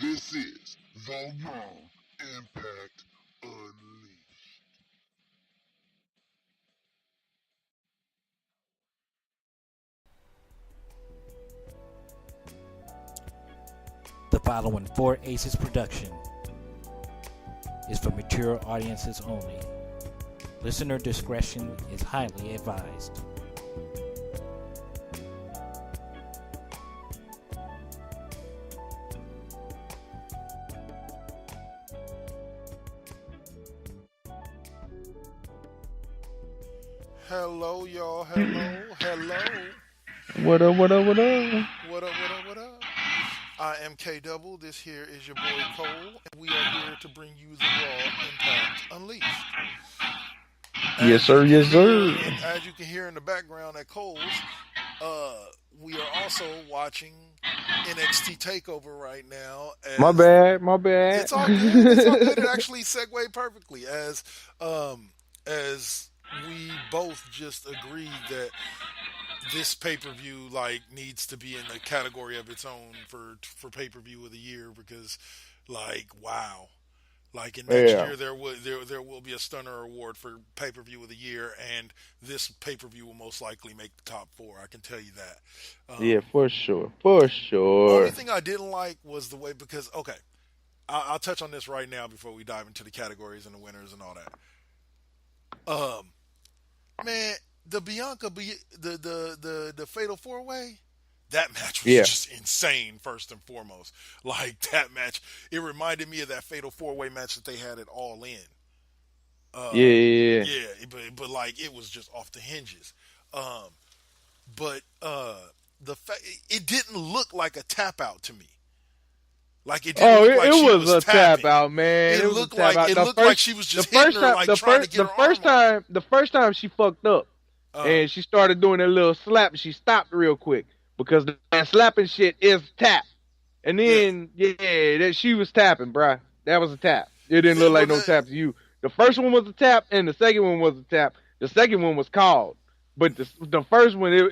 This is the Raw Impact Unleashed. The following Four Aces production is for mature audiences only. Listener discretion is highly advised. Hello, y'all. Hello. What up, what up, what up? What up? I am K Double. This here is your boy Cole, and we are here to bring you the Raw Impact Unleashed. Yes, sir. As you can hear in the background at Cole's, we are also watching NXT Takeover right now. My bad. It's all good. It actually segued perfectly as we both just agreed that this pay-per-view needs to be in a category of its own for pay-per-view of the year because wow. In next year there will be a stunner award for pay-per-view of the year, and this pay-per-view will most likely make the top 4. I can tell you that. Yeah, for sure. The only thing I didn't like was the way, because I'll touch on this right now before we dive into the categories and the winners and all that. Man, the Bianca, the Fatal 4-Way, that match was just insane, first and foremost. That match, it reminded me of that Fatal 4-Way match that they had at All In. Yeah, but it was just off the hinges. It didn't look like a tap out to me. It didn't look like she was a tapping. tap out, man. It looked like she was just hitting her, trying to get her arm on. The first time she fucked up, and she started doing that little slap, she stopped real quick because that slapping shit is tap. And then that she was tapping, bruh. That was a tap. It didn't look like no tap to you. The first one was a tap, and the second one was a tap. The second one was called. But the first one, you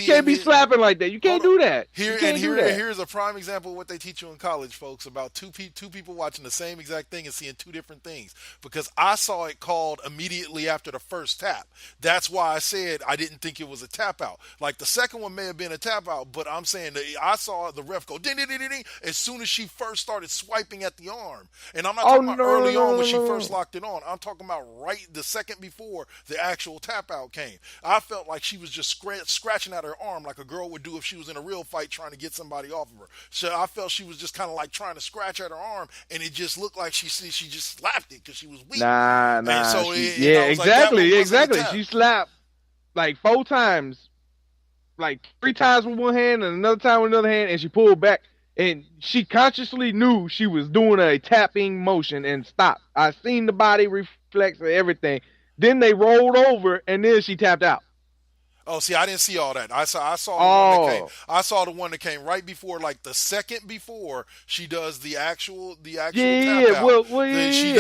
can't be slapping like that. You can't do that. Here's a prime example of what they teach you in college, folks, about two people watching the same exact thing and seeing two different things. Because I saw it called immediately after the first tap. That's why I said I didn't think it was a tap out. The second one may have been a tap out, but I'm saying that I saw the ref go ding, ding, ding, ding, ding, as soon as she first started swiping at the arm. And I'm not talking about early on when she first locked it on. I'm talking about right the second before the actual tap out came. I felt like she was just scratching at her arm like a girl would do if she was in a real fight trying to get somebody off of her. So I felt she was just kind of trying to scratch at her arm, and it just looked like she just slapped it because she was weak. Nah. So exactly. She slapped 4 times, 3 times with one hand and another time with another hand, and she pulled back. And she consciously knew she was doing a tapping motion and stopped. I seen the body reflex and everything. Then they rolled over, and then she tapped out. Oh, see, I didn't see all that. I saw the one that came. I saw the one that came right before, the second before she does the actual tap out. She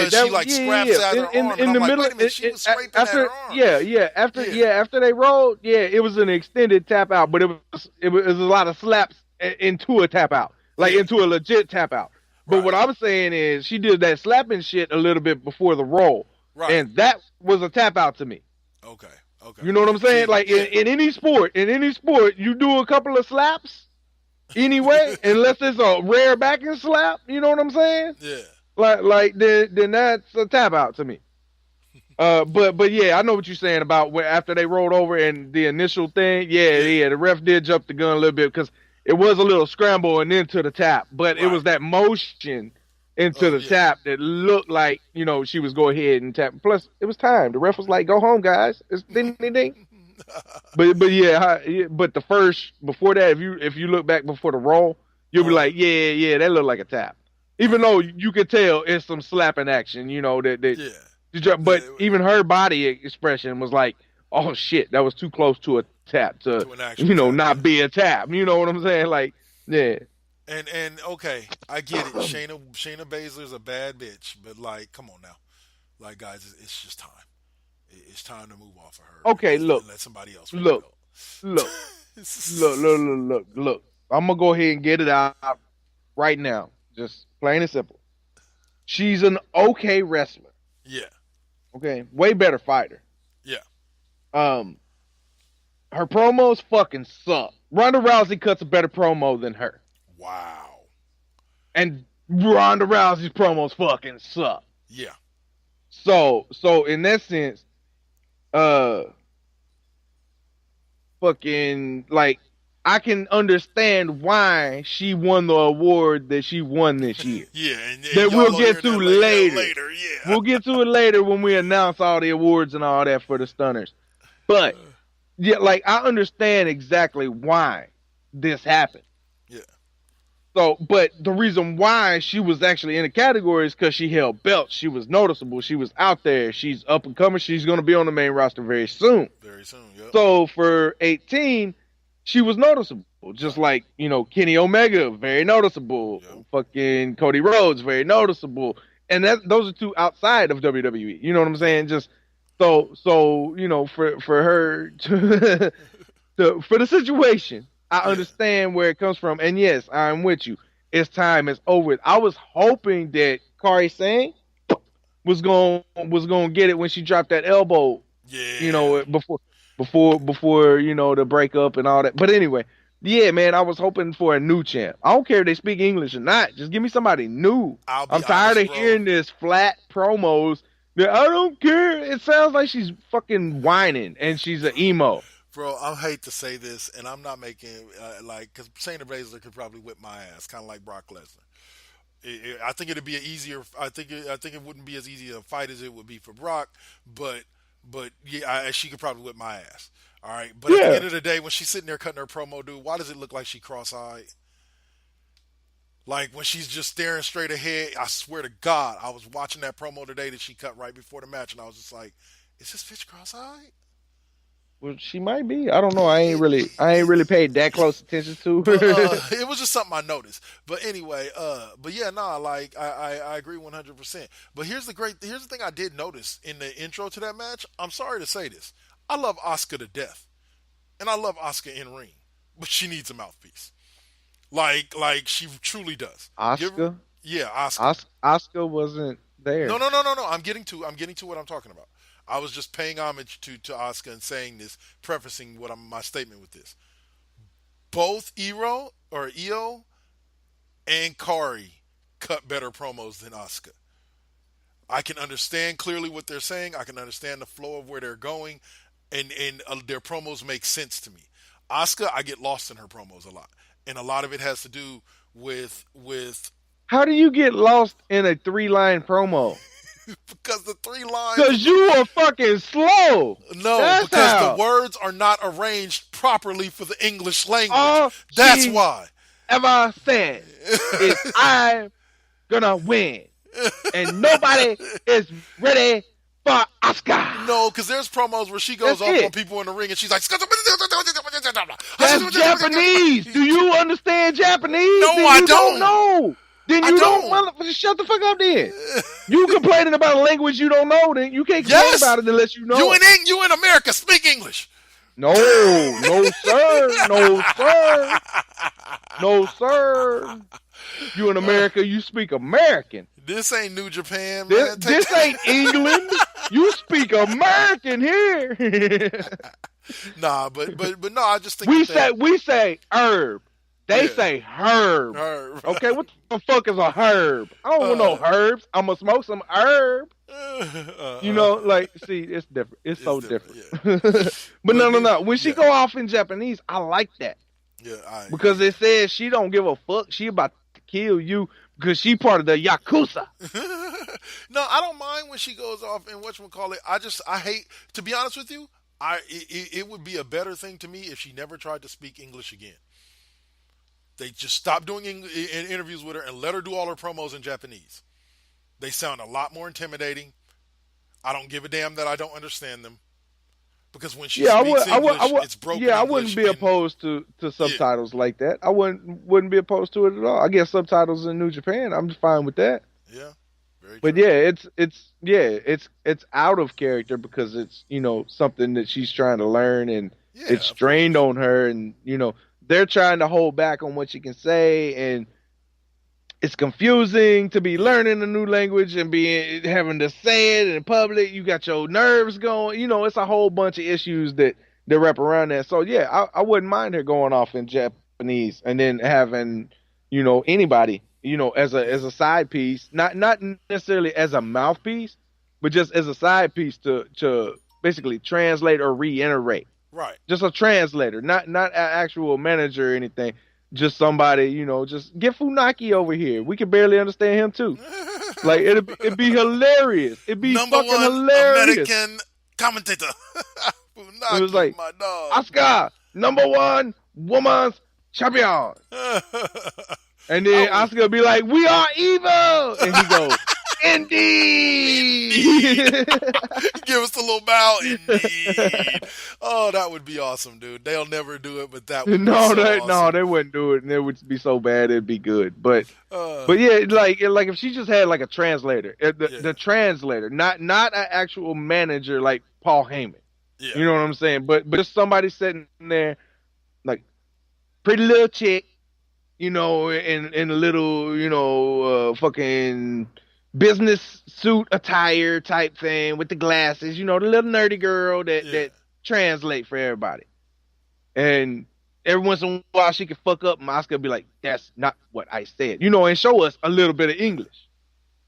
scraps at her arm. And I'm like, wait a minute, she was scraping at her arm. After they rolled, it was an extended tap out, but it was a lot of slaps into a tap out, into a legit tap out. But Right. what I'm saying is, she did that slapping shit a little bit before the roll. Right. And that was a tap out to me. Okay. You know what I'm saying? In any sport, you do a couple of slaps anyway, unless it's a rare backing slap. You know what I'm saying? Yeah. Then that's a tap out to me. But yeah, I know what you're saying about after they rolled over and the initial thing. Yeah, the ref did jump the gun a little bit because it was a little scramble and into the tap, but it was that motion into the tap that looked like, she was go ahead and tap. Plus, it was time. The ref was like, "Go home, guys." It's ding, ding, ding. but the first before that, if you look back before the roll, you'll be like, yeah, that looked like a tap. Even though you could tell it's some slapping action, but even her body expression was like, oh shit, that was too close to a tap to, To an actual tap, not be a tap. You know what I'm saying? Like, yeah. And okay, I get it. Shayna Baszler's a bad bitch, but like, come on now, like guys, it's just time. It's time to move off of her Okay, and let somebody else win the look, belt. look, look. I'm gonna go ahead and get it out right now. Just plain and simple. She's an okay wrestler. Yeah, Okay, way better fighter. yeah. Um, her promos fucking suck. Ronda Rousey cuts a better promo than her, Wow. and Ronda Rousey's promos fucking suck. Yeah. So in that sense, fucking like I can understand why she won the award that she won this year. Yeah, and That we'll get to later. Yeah. We'll get to it later when we announce all the awards and all that for the Stunners. But yeah, like I understand exactly why this happened. Yeah. So, but the reason why she was actually in the category is because she held belts. She was noticeable. She was out there. She's up and coming. She's going to be on the main roster very soon. Very soon, yep. So for 18, she was noticeable. Just like, Kenny Omega, very noticeable. Yep. Fucking Cody Rhodes, very noticeable. And those are two outside of WWE. You know what I'm saying? Just so for her to, for the situation, I understand where it comes from. And yes, I'm with you. It's time. It's over with. I was hoping that Kairi Sane was going to get it when she dropped that elbow. Yeah. Before the breakup and all that. But anyway, yeah, man, I was hoping for a new champ. I don't care if they speak English or not. Just give me somebody new. I'm tired of hearing this flat promos. That I don't care. It sounds like she's fucking whining and she's an emo. Bro, I hate to say this, and I'm not making because Shayna Baszler could probably whip my ass, kind of like Brock Lesnar. I think it'd be an easier. I think it wouldn't be as easy a fight as it would be for Brock, but yeah, she could probably whip my ass. All right, but at the end of the day, when she's sitting there cutting her promo, dude, why does it look like she cross-eyed? Like when she's just staring straight ahead. I swear to God, I was watching that promo today that she cut right before the match, and I was just like, "Is this bitch cross-eyed?" Well, she might be. I don't know. I ain't really paid that close attention to her. It was just something I noticed. But anyway, but yeah, like I agree 100%. But here's the thing I did notice in the intro to that match. I'm sorry to say this. I love Asuka to death. And I love Asuka in ring. But she needs a mouthpiece. Like she truly does. Asuka? Yeah, Asuka. Asuka wasn't there. No. I'm getting to what I'm talking about. I was just paying homage to Asuka and saying this, prefacing my statement with this. Both Io and Kairi cut better promos than Asuka. I can understand clearly what they're saying. I can understand the flow of where they're going, and their promos make sense to me. Asuka, I get lost in her promos a lot, and a lot of it has to do with. How do you get lost in a 3-line promo? Because the 3 lines. Because you are fucking slow. No, that's because how. the words are not arranged properly for the English language. That's why. Ever said is I'm gonna win, and nobody is ready for Asuka. No, because there's promos where she goes off on people in the ring and she's like, "That's Japanese. Do you understand Japanese? No, I don't know. Then you don't. Well, shut the fuck up. Then you complaining about a language you don't know. Then you can't complain about it unless you know. You in America speak English. No, sir. You in America, you speak American. This ain't New Japan, man. This ain't England. You speak American here. Nah, but no, I just think we say herb. They say herb. Okay, what the fuck is a herb? I don't want no herbs. I'm gonna smoke some herb. See, it's different. It's so different. Yeah. but no. When she go off in Japanese, I like that. Yeah, because it says she don't give a fuck. She about to kill you because she part of the Yakuza. No, I don't mind when she goes off and whatchamacallit. I hate, to be honest with you, it would be a better thing to me if she never tried to speak English again. They just stopped doing interviews with her and let her do all her promos in Japanese. They sound a lot more intimidating. I don't give a damn that I don't understand them. because when she Yeah, speaks English, it's broken yeah, I wouldn't English, be and opposed to yeah, subtitles like that. I wouldn't be opposed to it at all. I guess subtitles in New Japan, I'm fine with that. yeah, very But true. yeah, it's out of character because it's something that she's trying to learn and Yeah, it's of strained course. on her and they're trying to hold back on what she can say and it's confusing to be Yeah, learning a new language and being having to say it in public. You got your nerves going. It's a whole bunch of issues that wrap around that. So yeah, I wouldn't mind her going off in Japanese and then having anybody yeah, as a side piece, not necessarily as a mouthpiece, but just as a side piece to basically translate or reiterate. right. Just a translator, not an actual manager or anything. Just somebody, just get Funaki over here. We can barely understand him too. Like it'd be hilarious. It'd be Number fucking one hilarious. American commentator, It was Funaki, like my dog. Asuka, #1 woman's champion. And I then would Asuka be like, "We are evil," and he goes, indeed "Indeed." give us a little bow. Indeed. Oh, that would be awesome, dude. They'll never do it, but that would be No, so awesome. they wouldn't do it, and it would be so bad it'd be good. Uh, But yeah, like if she just had like a translator, yeah, the translator, not an actual manager like Paul Heyman. yeah, You know what I'm saying? But just somebody sitting there, like pretty little chick, in a little, fucking business suit attire type thing with the glasses, the little nerdy girl that yeah. translate for everybody. And every once in a while she could fuck up and Oscar be like, "That's not what I said," and show us a little bit of English,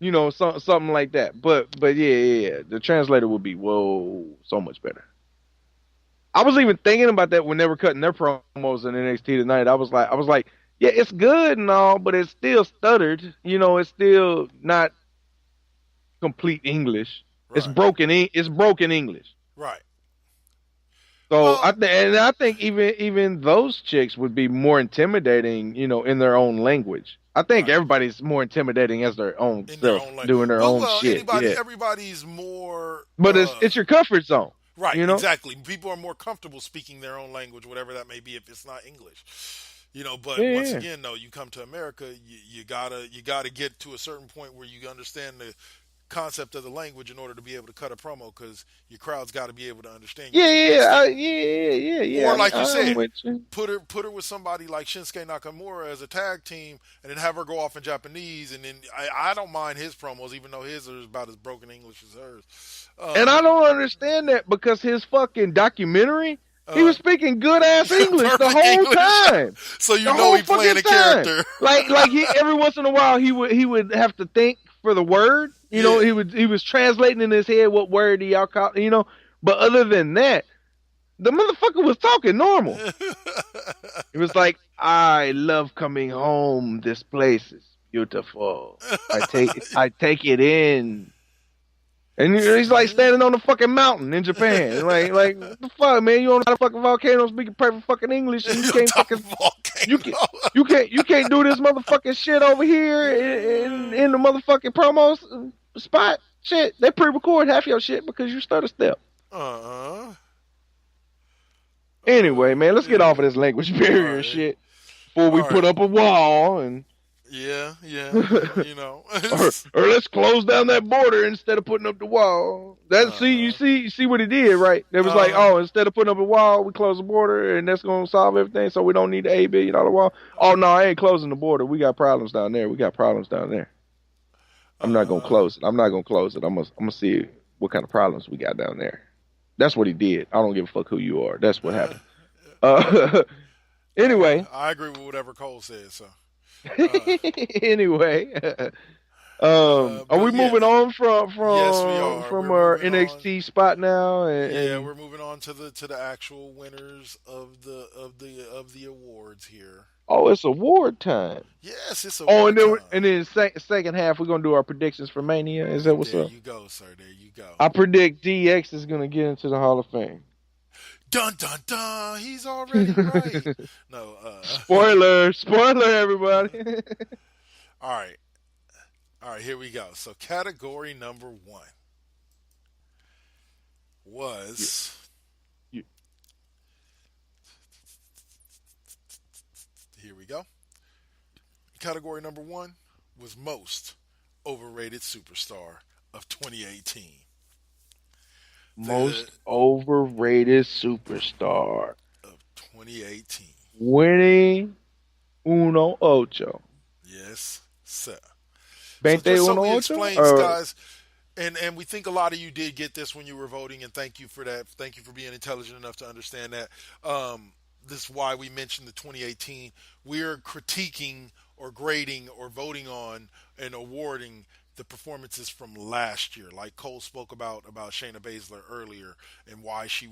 something like that. But yeah, the translator would be so much better. I was even thinking about that when they were cutting their promos in NXT tonight. I was like, yeah, it's good and all, but it's still stuttered. It's still not complete English. It's Right, broken. It's broken English. right. So Well, I think even those chicks would be more intimidating, in their own language. I think right. everybody's more intimidating as their own In their self, own language. doing their Well, own well, shit. Yeah, everybody's more. but it's your comfort zone, Right, you know. exactly. People are more comfortable speaking their own language, whatever that may be, if it's not English. But Yeah, once yeah. again, though, you come to America, you gotta get to a certain point where you understand the concept of the language in order to be able to cut a promo, because your crowd's got to be able to understand you Yeah, to an extent. yeah. Or like you I'm said, with you. put her with somebody like Shinsuke Nakamura as a tag team, and then have her go off in Japanese, and then I don't mind his promos, even though his is about as broken English as hers. And Uh, I don't understand that because his fucking documentary, he uh, was speaking good ass English the perfect whole English, time. so The you know whole he playing fucking a time. character. Like he every once in a while he would have to think for the word. Yeah. He was translating in his head what word he all call. But other than that, the motherfucker was talking normal. It was like, "I love coming home. This place is beautiful. I take it in." And he's like See? standing on the fucking mountain in Japan. Like what the fuck, man? You on a fucking volcano speaking perfect fucking English and you On can't top of fucking a volcano. you can't do this motherfucking shit over here in the motherfucking promos spot. Shit, they pre-record half your shit because you start a step. Uh-uh. Anyway, man, let's get Yeah. off of this language All barrier right. shit before we All put right. up a wall and Yeah, or let's close down that border instead of putting up the wall. You see what he did, right? It was like, uh, oh, instead of putting up a wall, we close the border and that's gonna solve everything, so we don't need the $8 billion wall. Oh no, I ain't closing the border. We got problems down there. I'm not gonna close it. I'm gonna see what kind of problems we got down there. That's what he did. I don't give a fuck who you are. That's what happened. Anyway. I agree with whatever Cole says. So, Anyway, are we but yeah, moving on from yes, we are. from We're our moving on. NXT spot now? Yeah, And we're moving on to the actual winners of the awards here. oh, it's award time. Yes, it's Oh, award time. and then second half we're gonna do our predictions for Mania. Is that what's There up? you go, sir. There you go. I predict DX is gonna get into the Hall of Fame. Dun dun dun. He's already right. No. Spoiler, everybody. All right. All right. Here we go. So category number 1 was category number 1 was most overrated superstar of 2018. Most overrated superstar of 2018. Winning uno ocho. Yes, sir. So 21 just so we ocho? explain, guys, and we think a lot of you did get this when you were voting, and thank you for that. Thank you for being intelligent enough to understand that. This is why we mentioned the 2018. We're critiquing or grading or voting on and awarding the performances from last year. Like Cole spoke about Shayna Baszler earlier and why she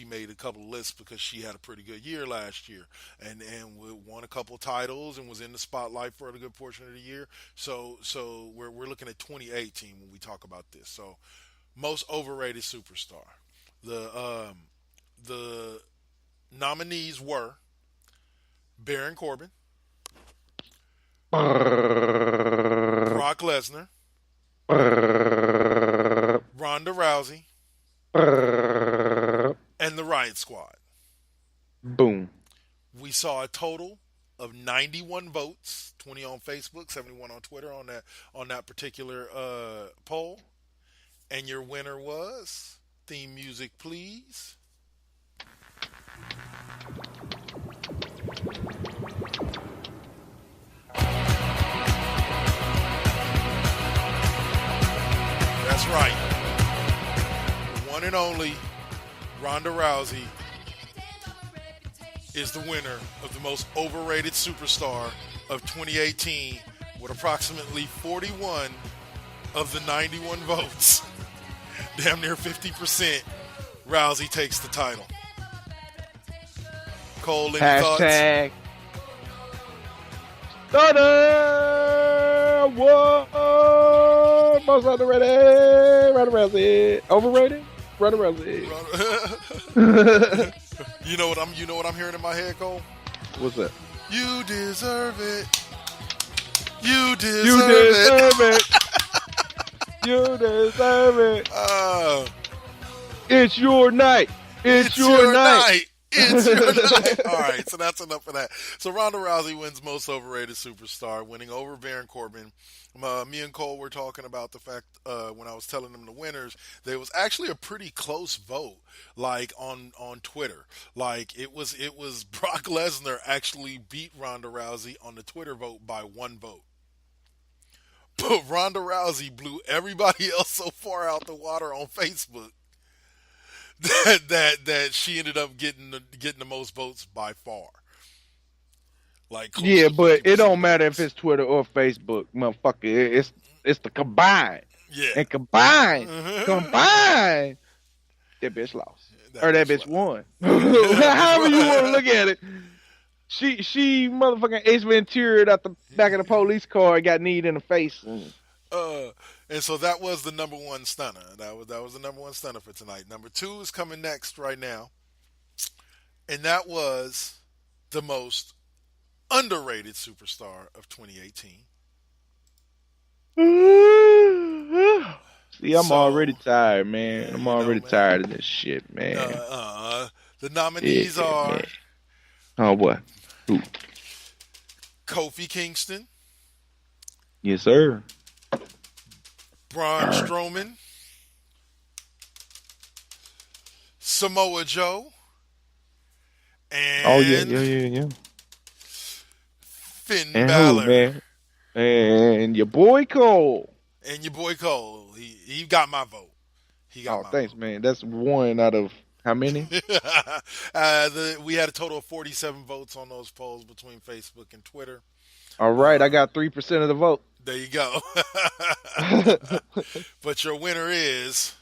made a couple of lists because she had a pretty good year last year and won a couple of titles and was in the spotlight for a good portion of the year. So we're looking at 2018 when we talk about this. So most overrated superstar. The nominees were Baron Corbin, Brock Lesnar, Ronda Rousey, and the Riot Squad. Boom. We saw a total of 91 votes, 20 on Facebook, 71 on Twitter on that particular poll. And your winner was, theme music please. That's right. The one and only Ronda Rousey is the winner of the most overrated superstar of 2018 with approximately 41 of the 91 votes. Damn near 50%. Rousey takes the title. Cole, any thoughts? Hashtag. Whoa! Most underrated. Ronda Rousey. Overrated. Ronda Rousey. You know what I'm hearing in my head, Cole? What's that? You deserve it. You deserve it. You deserve it. It's your night. It's your night. It's your night. All right, so that's enough of that. So Ronda Rousey wins most overrated superstar, winning over Baron Corbin. Me and Cole were talking about the fact when I was telling them the winners, there was actually a pretty close vote, like on Twitter. Like it was Brock Lesnar actually beat Ronda Rousey on the Twitter vote by 1 vote. But Ronda Rousey blew everybody else so far out the water on Facebook that she ended up getting the most votes by far. Like yeah, but it don't matter if it's Twitter or Facebook, motherfucker. It's the combined. Yeah. And combined, that bitch lost. Or that bitch won. However you want to look at it. She motherfucking Ace Ventura'd out the back of the police car and got kneed in the face. And so that was the number one stunner. That was the number one stunner for tonight. Number 2 is coming next right now. And that was the most underrated superstar of 2018. See, I'm already tired, man. I'm already tired of this shit, man. The nominees are... Man. Oh, what? Who? Kofi Kingston. Yes, sir. Braun Strowman. Samoa Joe. And yeah. Finn And Balor. who, man? And your boy Cole. He got my vote. Thanks, man. That's 1 out of how many? We had a total of 47 votes on those polls between Facebook and Twitter. All right, I got 3% of the vote. There you go. But your winner is...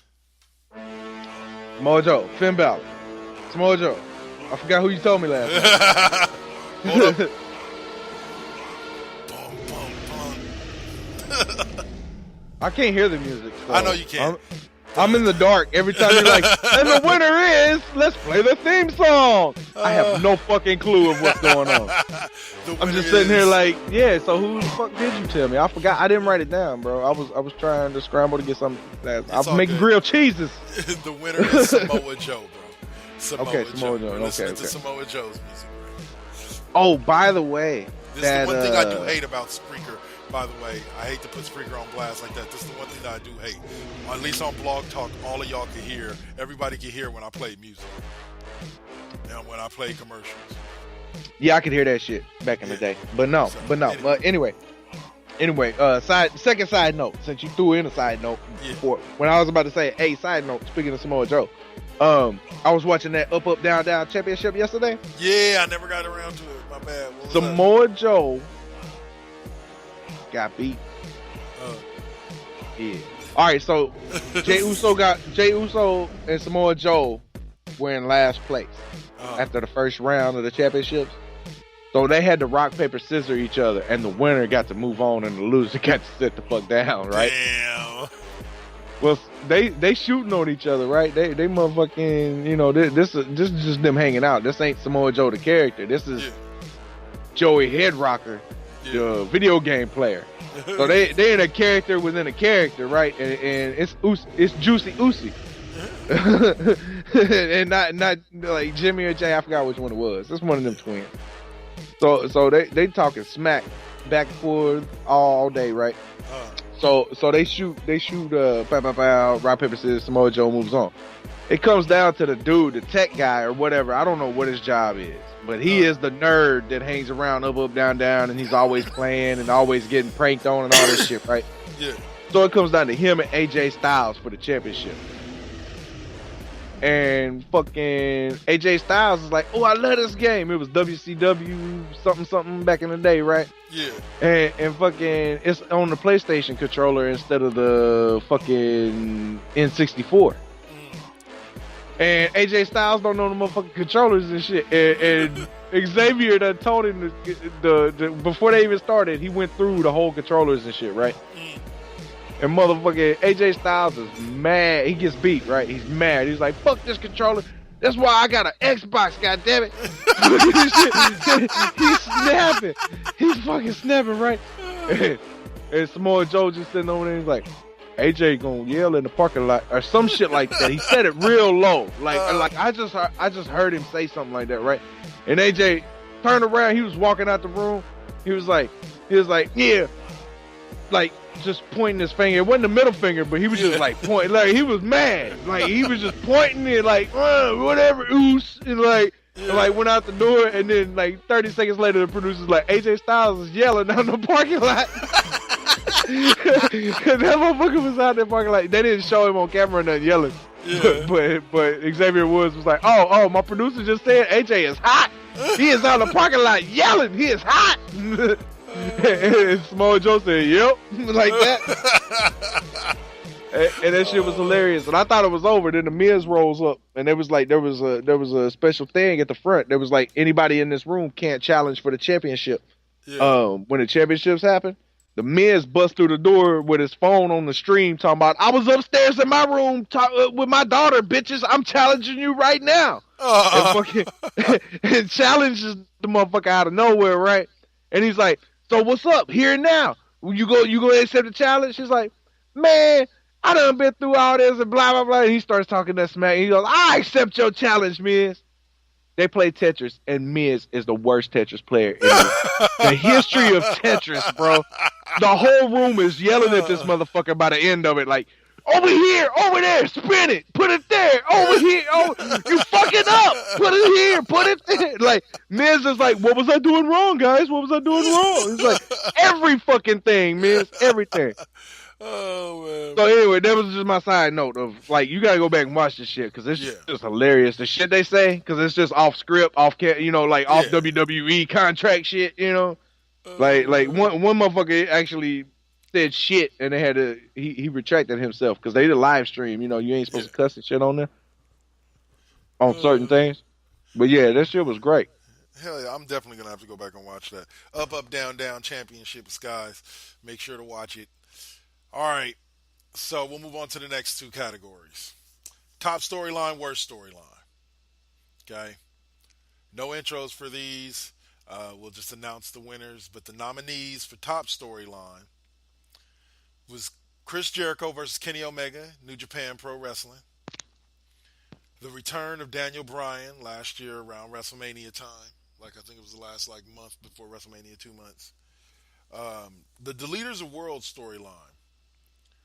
Mojo, Finn Balor. It's Mojo. I forgot who you told me last night. Hold up. Bum, bum, bum. I can't hear the music. So I know you can't. I'm in the dark every time you're like, and the winner is, let's play the theme song. I have no fucking clue of what's going on. I'm just sitting here like, yeah, so who the fuck did you tell me? I forgot. I didn't write it down, bro. I was trying to scramble to get something. I was making grilled cheeses. The winner is Samoa Joe, bro. Samoa Joe. We're listening to Okay. Samoa Joe's music, bro. Oh, by the way, This is the That one thing I do hate about Spreaker, by the way. I hate to put Spreaker on blast like that. This is the one thing that I do hate. At least on Blog Talk, all of y'all can hear. Everybody can hear when I play music and when I play commercials. yeah, I could hear that shit back in the day, but no. But anyway, second side note, since you threw in a side note before, when I was about to say, hey, side note, speaking of Samoa Joe, I was watching that Up Up Down Down championship yesterday. Yeah, I never got around to it. My bad. Samoa Joe got beat. Yeah. All right, so Jey Uso and Samoa Joe were in last place after the first round of the championships. So they had to rock, paper, scissors each other, and the winner got to move on, and the loser got to sit the fuck down, right? Damn. Well, they shooting on each other, right? They motherfucking, you know, this is just them hanging out. This ain't Samoa Joe the character. This is Joey Head Rocker, the video game player. So they in a character within a character, right? And it's Juicy Usi. And not like Jimmy or Jay, I forgot which one it was. It's one of them twins. So they talking smack back and forth all day, right? So they shoot rock, paper, scissors, Samoa Joe moves on. It comes down to the dude, the tech guy or whatever. I don't know what his job is, but he is the nerd that hangs around Up Down Down, and he's always playing and always getting pranked on and all this shit, right? Yeah. So it comes down to him and AJ Styles for the championship. And fucking AJ Styles is like, oh, I love this game. It was WCW something back in the day, right? Yeah. And fucking it's on the PlayStation controller instead of the fucking N64. And AJ Styles don't know the motherfucking controllers and shit. And Xavier done told him the before they even started, he went through the whole controllers and shit, right? And motherfucking AJ Styles is mad. He gets beat, right? He's mad. He's like, fuck this controller. That's why I got an Xbox, goddammit. He's snapping. He's fucking snapping, right? And Samoa Joe just sitting over there. He's like, AJ gonna yell in the parking lot or some shit like that. He said it real low. Like I just heard him say something like that, right? And AJ turned around. He was walking out the room. He was like, yeah. Like, just pointing his finger. It wasn't the middle finger, but he was just like pointing. Like, he was mad. Like, he was just pointing it like, whatever, oos. And like went out the door. And then like 30 seconds later, the producer's like, AJ Styles is yelling down the parking lot. That motherfucker was out there parking lot. They didn't show him on camera or nothing yelling. Yeah. But Xavier Woods was like, oh, my producer just said AJ is hot. He is out in the parking lot yelling. He is hot. And Samoa Joe said, yep, like that. and that shit was hilarious. And I thought it was over. Then the Miz rolls up, and there was a special thing at the front. There was like, anybody in this room can't challenge for the championship. Yeah. When the championships happen, the Miz busts through the door with his phone on the stream, talking about, I was upstairs in my room with my daughter, bitches. I'm challenging you right now. And challenges the motherfucker out of nowhere, right? And he's like, so what's up here and now? You go accept the challenge? She's like, man, I done been through all this and blah, blah, blah. And he starts talking that smack. He goes, I accept your challenge, Miz. They play Tetris, and Miz is the worst Tetris player in the history of Tetris, bro. The whole room is yelling at this motherfucker by the end of it, like, over here, over there, spin it, put it there, over here, oh, you fucking up, put it here, put it there. Like, Miz is like, what was I doing wrong, guys? What was I doing wrong? It's like, every fucking thing, Miz, everything. Oh, man. So anyway, that was just my side note of, like, you gotta go back and watch this shit, because it's just hilarious. The shit they say, because it's just off script, off WWE contract shit, you know? Like one motherfucker actually said shit, and they had to he retracted himself because they did a live stream. You know, you ain't supposed to cuss and shit on there on certain things. But yeah, that shit was great. Hell yeah, I'm definitely gonna have to go back and watch that. Up, down, down championship guys. Make sure to watch it. All right, so we'll move on to the next two categories: top storyline, worst storyline. Okay, no intros for these. We'll just announce the winners, but the nominees for top storyline was Chris Jericho versus Kenny Omega, New Japan Pro Wrestling. The return of Daniel Bryan last year around WrestleMania time. like I think it was the last like month before WrestleMania, 2 months. The Deleters of World storyline,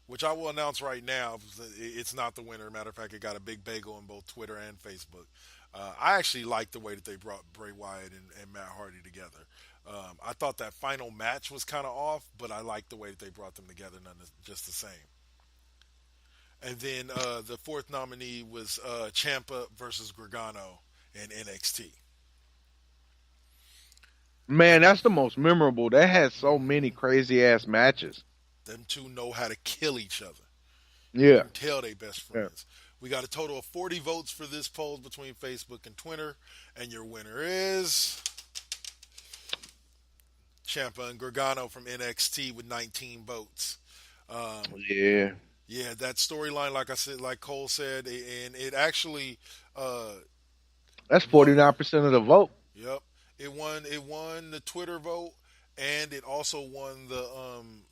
which I will announce right now. It's not the winner. Matter of fact, it got a big bagel on both Twitter and Facebook. I actually like the way that they brought Bray Wyatt and Matt Hardy together. I thought that final match was kind of off, but I liked the way that they brought them together, just the same. And then the fourth nominee was Ciampa versus Gargano in NXT. Man, that's the most memorable. That had so many crazy ass matches. Them two know how to kill each other. You Yeah. can tell they best Yeah. friends. We got a total of 40 votes for this poll between Facebook and Twitter, and your winner is Ciampa and Gargano from NXT with 19 votes. Yeah. Yeah, that storyline, like I said, like Cole said, and it actually That's won. 49% of the vote. Yep, it won. It won the Twitter vote, and it also won the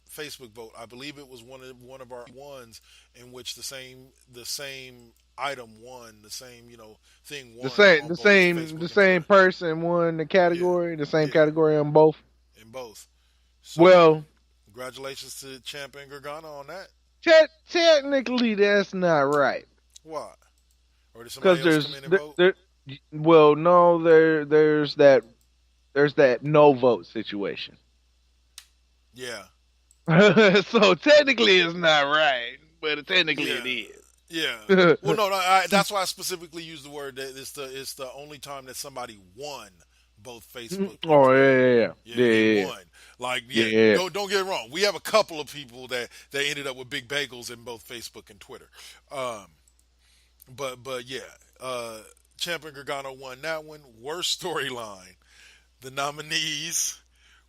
Facebook vote. I believe it was one of our ones in which the same item won, the same thing won on both Facebook The and same Twitter. person won the Yeah, category, the same yeah, category on both. in both. So Well, congratulations to Ciampa and Gargano on that. technically that's not right. Why? Or did somebody Because else come in and vote? well, no, there's that no vote situation. Yeah. So technically it's not right, but technically Yeah. it Yeah. is. Well, no, that's why I specifically used the word that it's the only time that somebody won both Facebook and Oh Twitter. yeah. They won. Like, Yeah. don't get it wrong. We have a couple of people that ended up with big bagels in both Facebook and Twitter. But yeah, Ciampa and Gargano won that one. Worst storyline. The nominees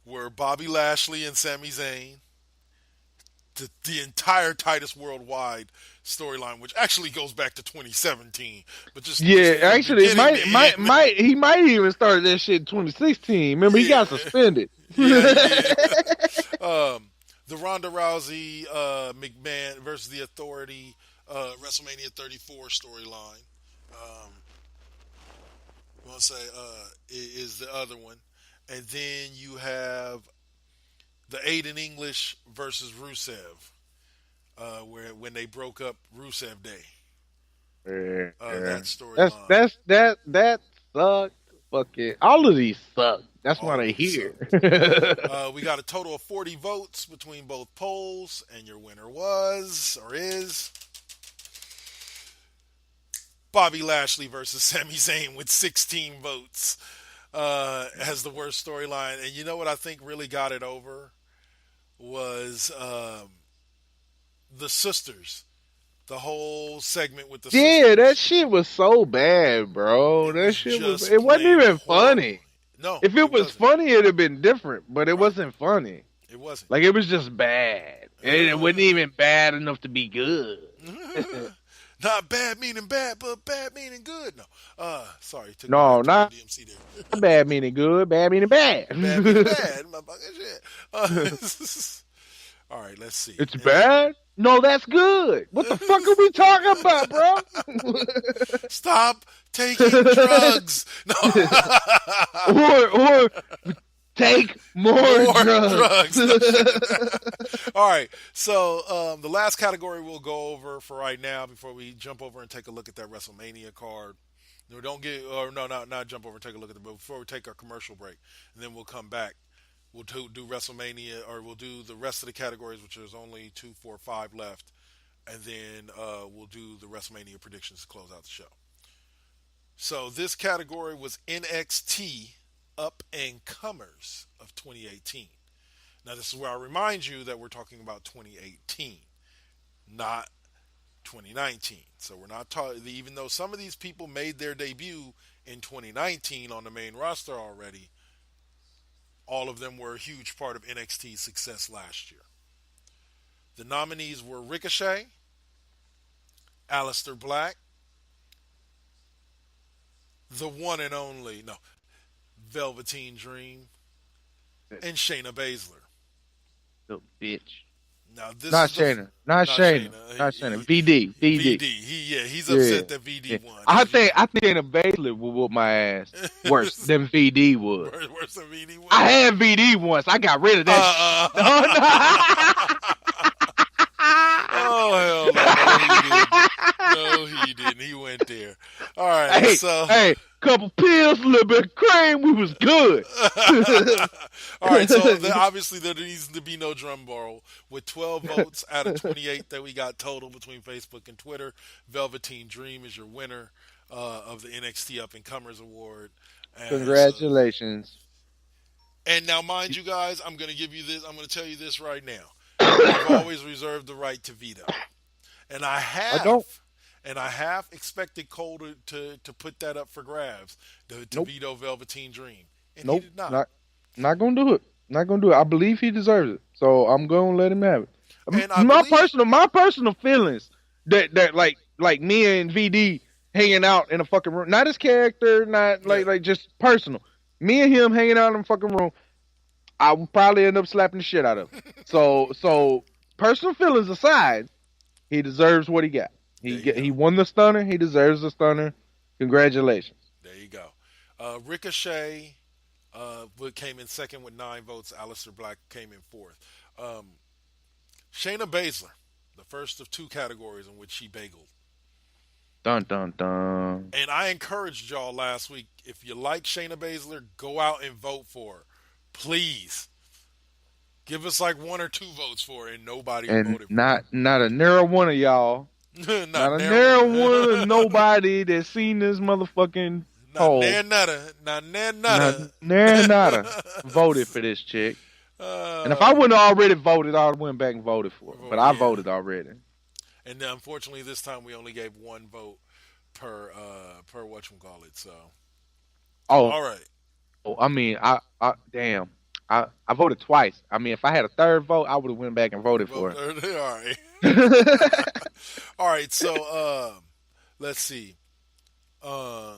were Bobby Lashley and Sami Zayn. The entire Titus Worldwide storyline, which actually goes back to 2017, but just Actually, it might he might even started that shit in 2016. Remember, he got suspended. Yeah, the Ronda Rousey McMahon versus the Authority WrestleMania 34 storyline. I want to say is the other one, and then you have the Aiden English versus Rusev, when they broke up Rusev Day. That storyline. That sucked. Fucking all of these suck. That's why they here. We got a total of 40 votes between both polls, and your winner was or is Bobby Lashley versus Sami Zayn with 16 votes as the worst storyline. And you know what I think really got it over was the sisters. The whole segment with the sisters. That shit was so bad, bro. It wasn't even funny. No. If it was funny, it'd have been different, but it wasn't funny. It wasn't. Like, it was just bad. It wasn't even bad enough to be good. Not bad meaning bad, but bad meaning good. No. Sorry. No, not DMC there. bad meaning good, bad meaning bad. Bad meaning bad. Motherfucking shit. All right, let's see. It's bad? No, that's good. What the fuck are we talking about, bro? Stop taking drugs. No. or take more drugs. All right. So the last category we'll go over for right now before we jump over and take a look at that WrestleMania card. No, not jump over and take a look at it, but before we take our commercial break, and then we'll come back. We'll do WrestleMania, or we'll do the rest of the categories, which there's only 2, 4, 5 left, and then we'll do the WrestleMania predictions to close out the show. So this category was NXT Up and Comers of 2018. Now this is where I remind you that we're talking about 2018, not 2019. So we're not talking, even though some of these people made their debut in 2019 on the main roster already, all of them were a huge part of NXT's success last year. The nominees were Ricochet, Aleister Black, the one and only, Velveteen Dream, and Shayna Baszler. Little bitch. Now this Not is Shayna. Not Shayna. Not Shayna. VD. He's upset that Yeah. VD won. I think Shayna Baszler will whoop my ass worse than VD would. Worse than VD won. I had VD once. I got rid of that. Oh hell no, he didn't. He went there. All right, hey, couple pills, a little bit of cream, we was good. All right, so obviously there needs to be no drum roll. With 12 votes out of 28 that we got total between Facebook and Twitter, Velveteen Dream is your winner of the NXT Up and Comers Award. And, congratulations. And now, mind you guys, I'm going to give you this. I'm going to tell you this right now. I've always reserved the right to veto, and I have expected Cole to put that up for grabs to veto Velveteen Dream, and he did not. Not gonna do it. Not gonna do it. I believe he deserves it, so I'm gonna let him have it. And my personal feelings that like me and VD hanging out in a fucking room, not his character, not like just personal. Me and him hanging out in a fucking room. I would probably end up slapping the shit out of him. So personal feelings aside, he deserves what he got. He won the stunner. He deserves the stunner. Congratulations. There you go. Ricochet came in second with 9 votes. Aleister Black came in fourth. Shayna Baszler, the first of 2 categories in which she bageled. Dun dun dun. And I encouraged y'all last week, if you like Shayna Baszler, go out and vote for her. Please. Give us like 1 or 2 votes for her, and nobody voted for her. Not a narrow one of y'all. not a narrow one of nobody that's seen this motherfucking poll. Not nada. Voted for this chick. And if I wouldn't have already voted, I would have went back and voted for her. But I voted already. And unfortunately, this time we only gave 1 vote per whatchamacallit. So. All right. Oh, I mean, I voted twice. I mean, if I had a third vote, I would have went back and voted for it. All right. All right. So, let's see. The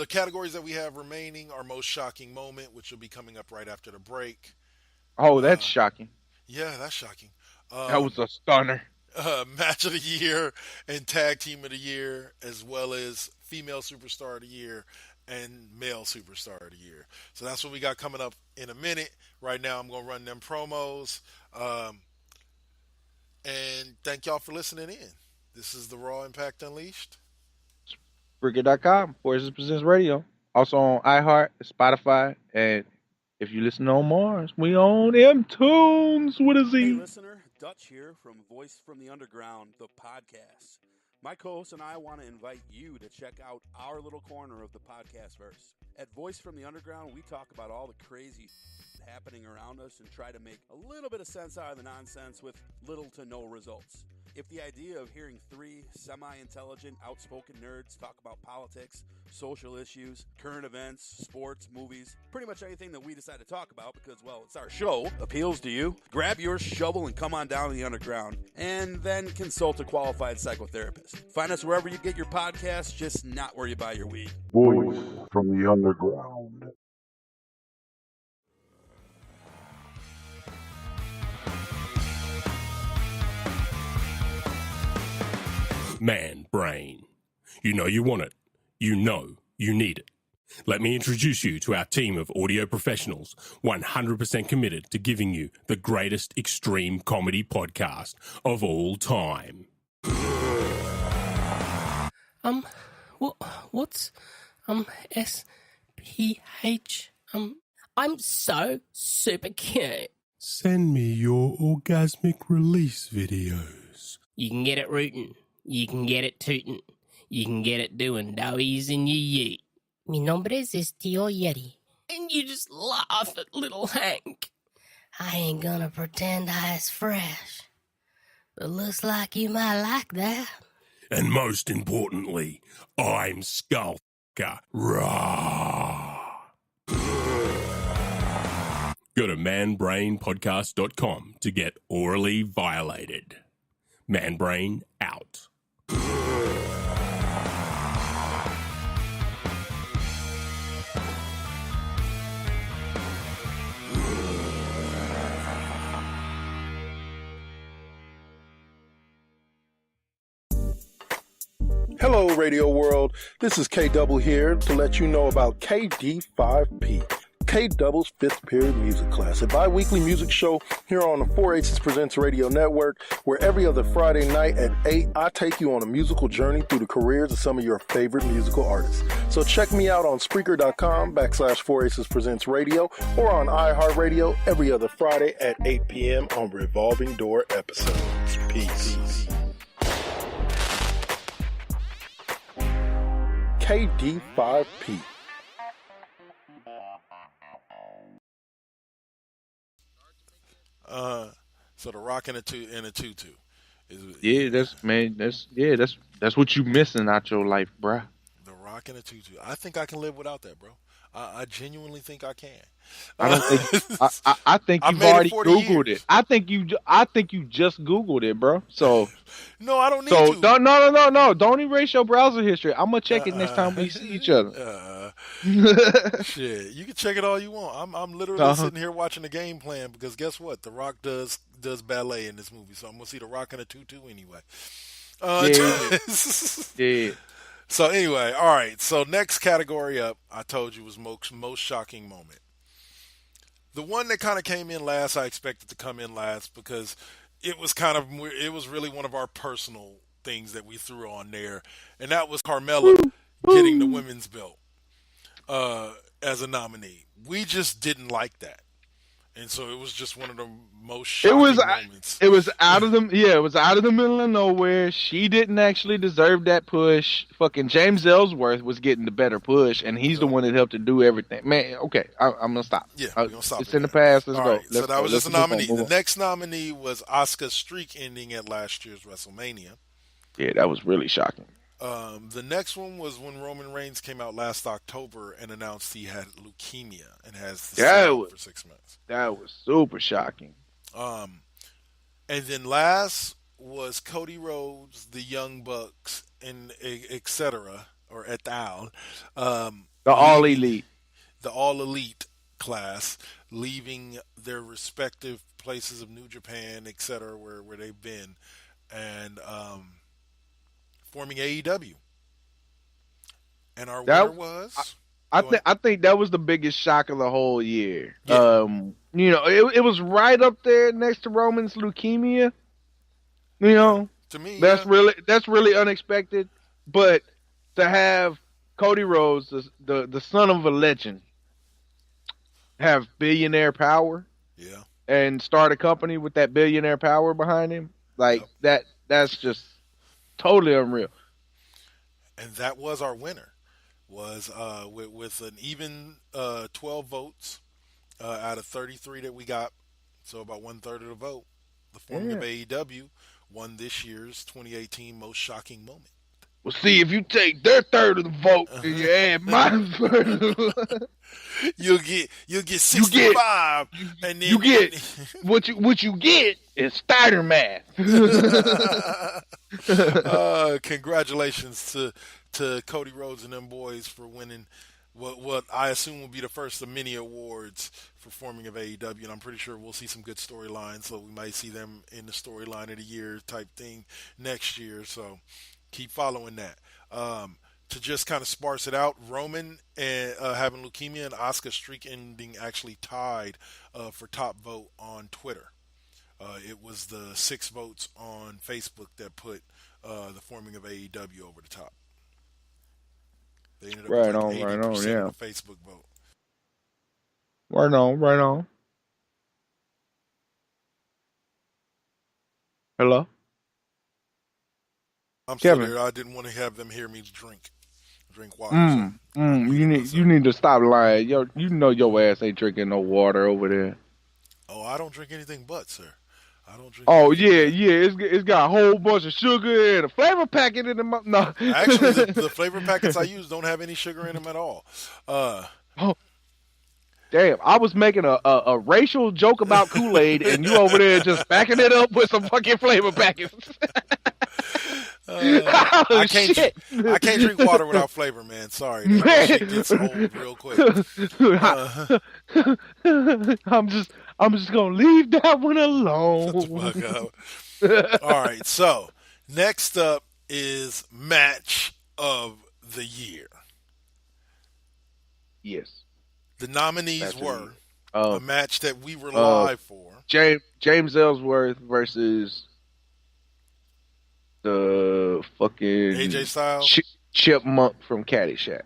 categories that we have remaining are most shocking moment, which will be coming up right after the break. Oh, that's shocking. Yeah, that's shocking. That was a stunner. Match of the year and tag team of the year, as well as female superstar of the year and male superstar of the year. So that's what we got coming up in a minute. Right now, I'm going to run them promos. And thank y'all for listening in. This is the Raw Impact Unleashed. Spreaker.com, Voices Presents Radio. Also on iHeart, Spotify, and if you listen on Mars, we own M-Tunes with a Z. Hey listener, Dutch here from Voice from the Underground, the podcast. My co-host and I want to invite you to check out our little corner of the podcast verse. At Voice from the Underground, we talk about all the crazy happening around us and try to make a little bit of sense out of the nonsense with little to no results. If the idea of hearing 3 semi-intelligent, outspoken nerds talk about politics, social issues, current events, sports, movies, pretty much anything that we decide to talk about because, well, it's our show, appeals to you, grab your shovel and come on down to the underground, and then consult a qualified psychotherapist. Find us wherever you get your podcasts, just not where you buy your weed. Voice from the Underground. Man brain. You know you want it. You know you need it. Let me introduce you to our team of audio professionals, 100% committed to giving you the greatest extreme comedy podcast of all time. What's SPH? I'm so super cute. Send me your orgasmic release videos. You can get it rootin'. You can get it tootin'. You can get it doing doughies in your yeet. Mi nombre es Tío Yeti. And you just laugh at little Hank. I ain't gonna pretend I's fresh. But looks like you might like that. And most importantly, I'm Skullfucker. Rah! Go to manbrainpodcast.com to get orally violated. Manbrain out. Hello, Radio World. This is K Double here to let you know about KD5P, K Double's fifth period music class, a bi-weekly music show here on the 4 Aces Presents Radio Network, where every other Friday night at 8, I take you on a musical journey through the careers of some of your favorite musical artists. So check me out on Spreaker.com/4 Aces Presents Radio or on iHeartRadio every other Friday at 8 p.m. on Revolving Door episodes. Peace. KD5P. So the rock and a tutu. That's what you missing out your life, bruh. The rock and a tutu. I think I can live without that, bro. I genuinely think I can. I don't think. I think I've you've made it already 40 Googled years. it. I think you just Googled it, bro. So No, I don't need to. no. Don't erase your browser history. I'm gonna check it next time we see each other. Shit, you can check it all you want. I'm literally sitting here watching the game plan because guess what? The Rock does ballet in this movie, so I'm gonna see the Rock in a tutu anyway. Yeah. So anyway, all right. So next category up, I told you was most shocking moment. The one that kind of came in last, I expected to come in last because it was really one of our personal things that we threw on there, and that was Carmella getting the women's belt as a nominee. We just didn't like that. And so it was just one of the most shocking moments. It was out of the middle of nowhere. She didn't actually deserve that push. Fucking James Ellsworth was getting the better push, and he's the one that helped to do everything. Man, okay, I'm gonna stop. Yeah, we're gonna stop. It's in the past. Let's All go. right, so that was just a nominee. Move The on. next nominee was Asuka's streak ending at last year's WrestleMania. Yeah, that was really shocking. The next one was when Roman Reigns came out last October and announced he had leukemia and has to stay out for 6 months. That was super shocking. And then last was Cody Rhodes, the Young Bucks, and etc. or et al. The All Elite. The All Elite class, leaving their respective places of New Japan, etc., where they've been, and forming AEW. And our winner was. I think that was the biggest shock of the whole year. Yeah. It was right up there next to Roman's leukemia. To me, that's really unexpected. But to have Cody Rhodes, the son of a legend, have billionaire power, and start a company with that billionaire power behind him, that's just totally unreal. And that was our winner. Was with an even 12 votes out of 33 that we got, so about 1/3 of the vote. The forming of AEW won this year's 2018 most shocking moment. Well, see, if you take their third of the vote and you add my third, you'll get 65, and then you get what you get is starter math. Congratulations to Cody Rhodes and them boys for winning what I assume will be the first of many awards for forming of AEW, and I'm pretty sure we'll see some good storylines, so we might see them in the storyline of the year type thing next year, so keep following that. To just kind of sparse it out, Roman having leukemia and Asuka streak ending actually tied for top vote on Twitter. It was the 6 votes on Facebook that put the forming of AEW over the top. They ended up right with on, 80% of the Facebook vote. Right on. Hello? I'm still Kevin. there. I didn't want to have them hear me drink water. You need to stop lying. You know your ass ain't drinking no water over there. Oh, I don't drink anything but, sir. I don't drink. Oh yeah. It's got a whole bunch of sugar and a flavor packet in the no. Actually, the flavor packets I use don't have any sugar in them at all. Oh, damn! I was making a racial joke about Kool-Aid, and you over there just backing it up with some fucking flavor packets. I can't drink water without flavor, man. Sorry, that shit gets old real quick. I'm just gonna leave that one alone. Shut the fuck up. All right, so next up is match of the year. Yes. The nominees Match of the were year. a match that we were live for. James Ellsworth versus the fucking AJ Styles. Chipmunk from Caddyshack.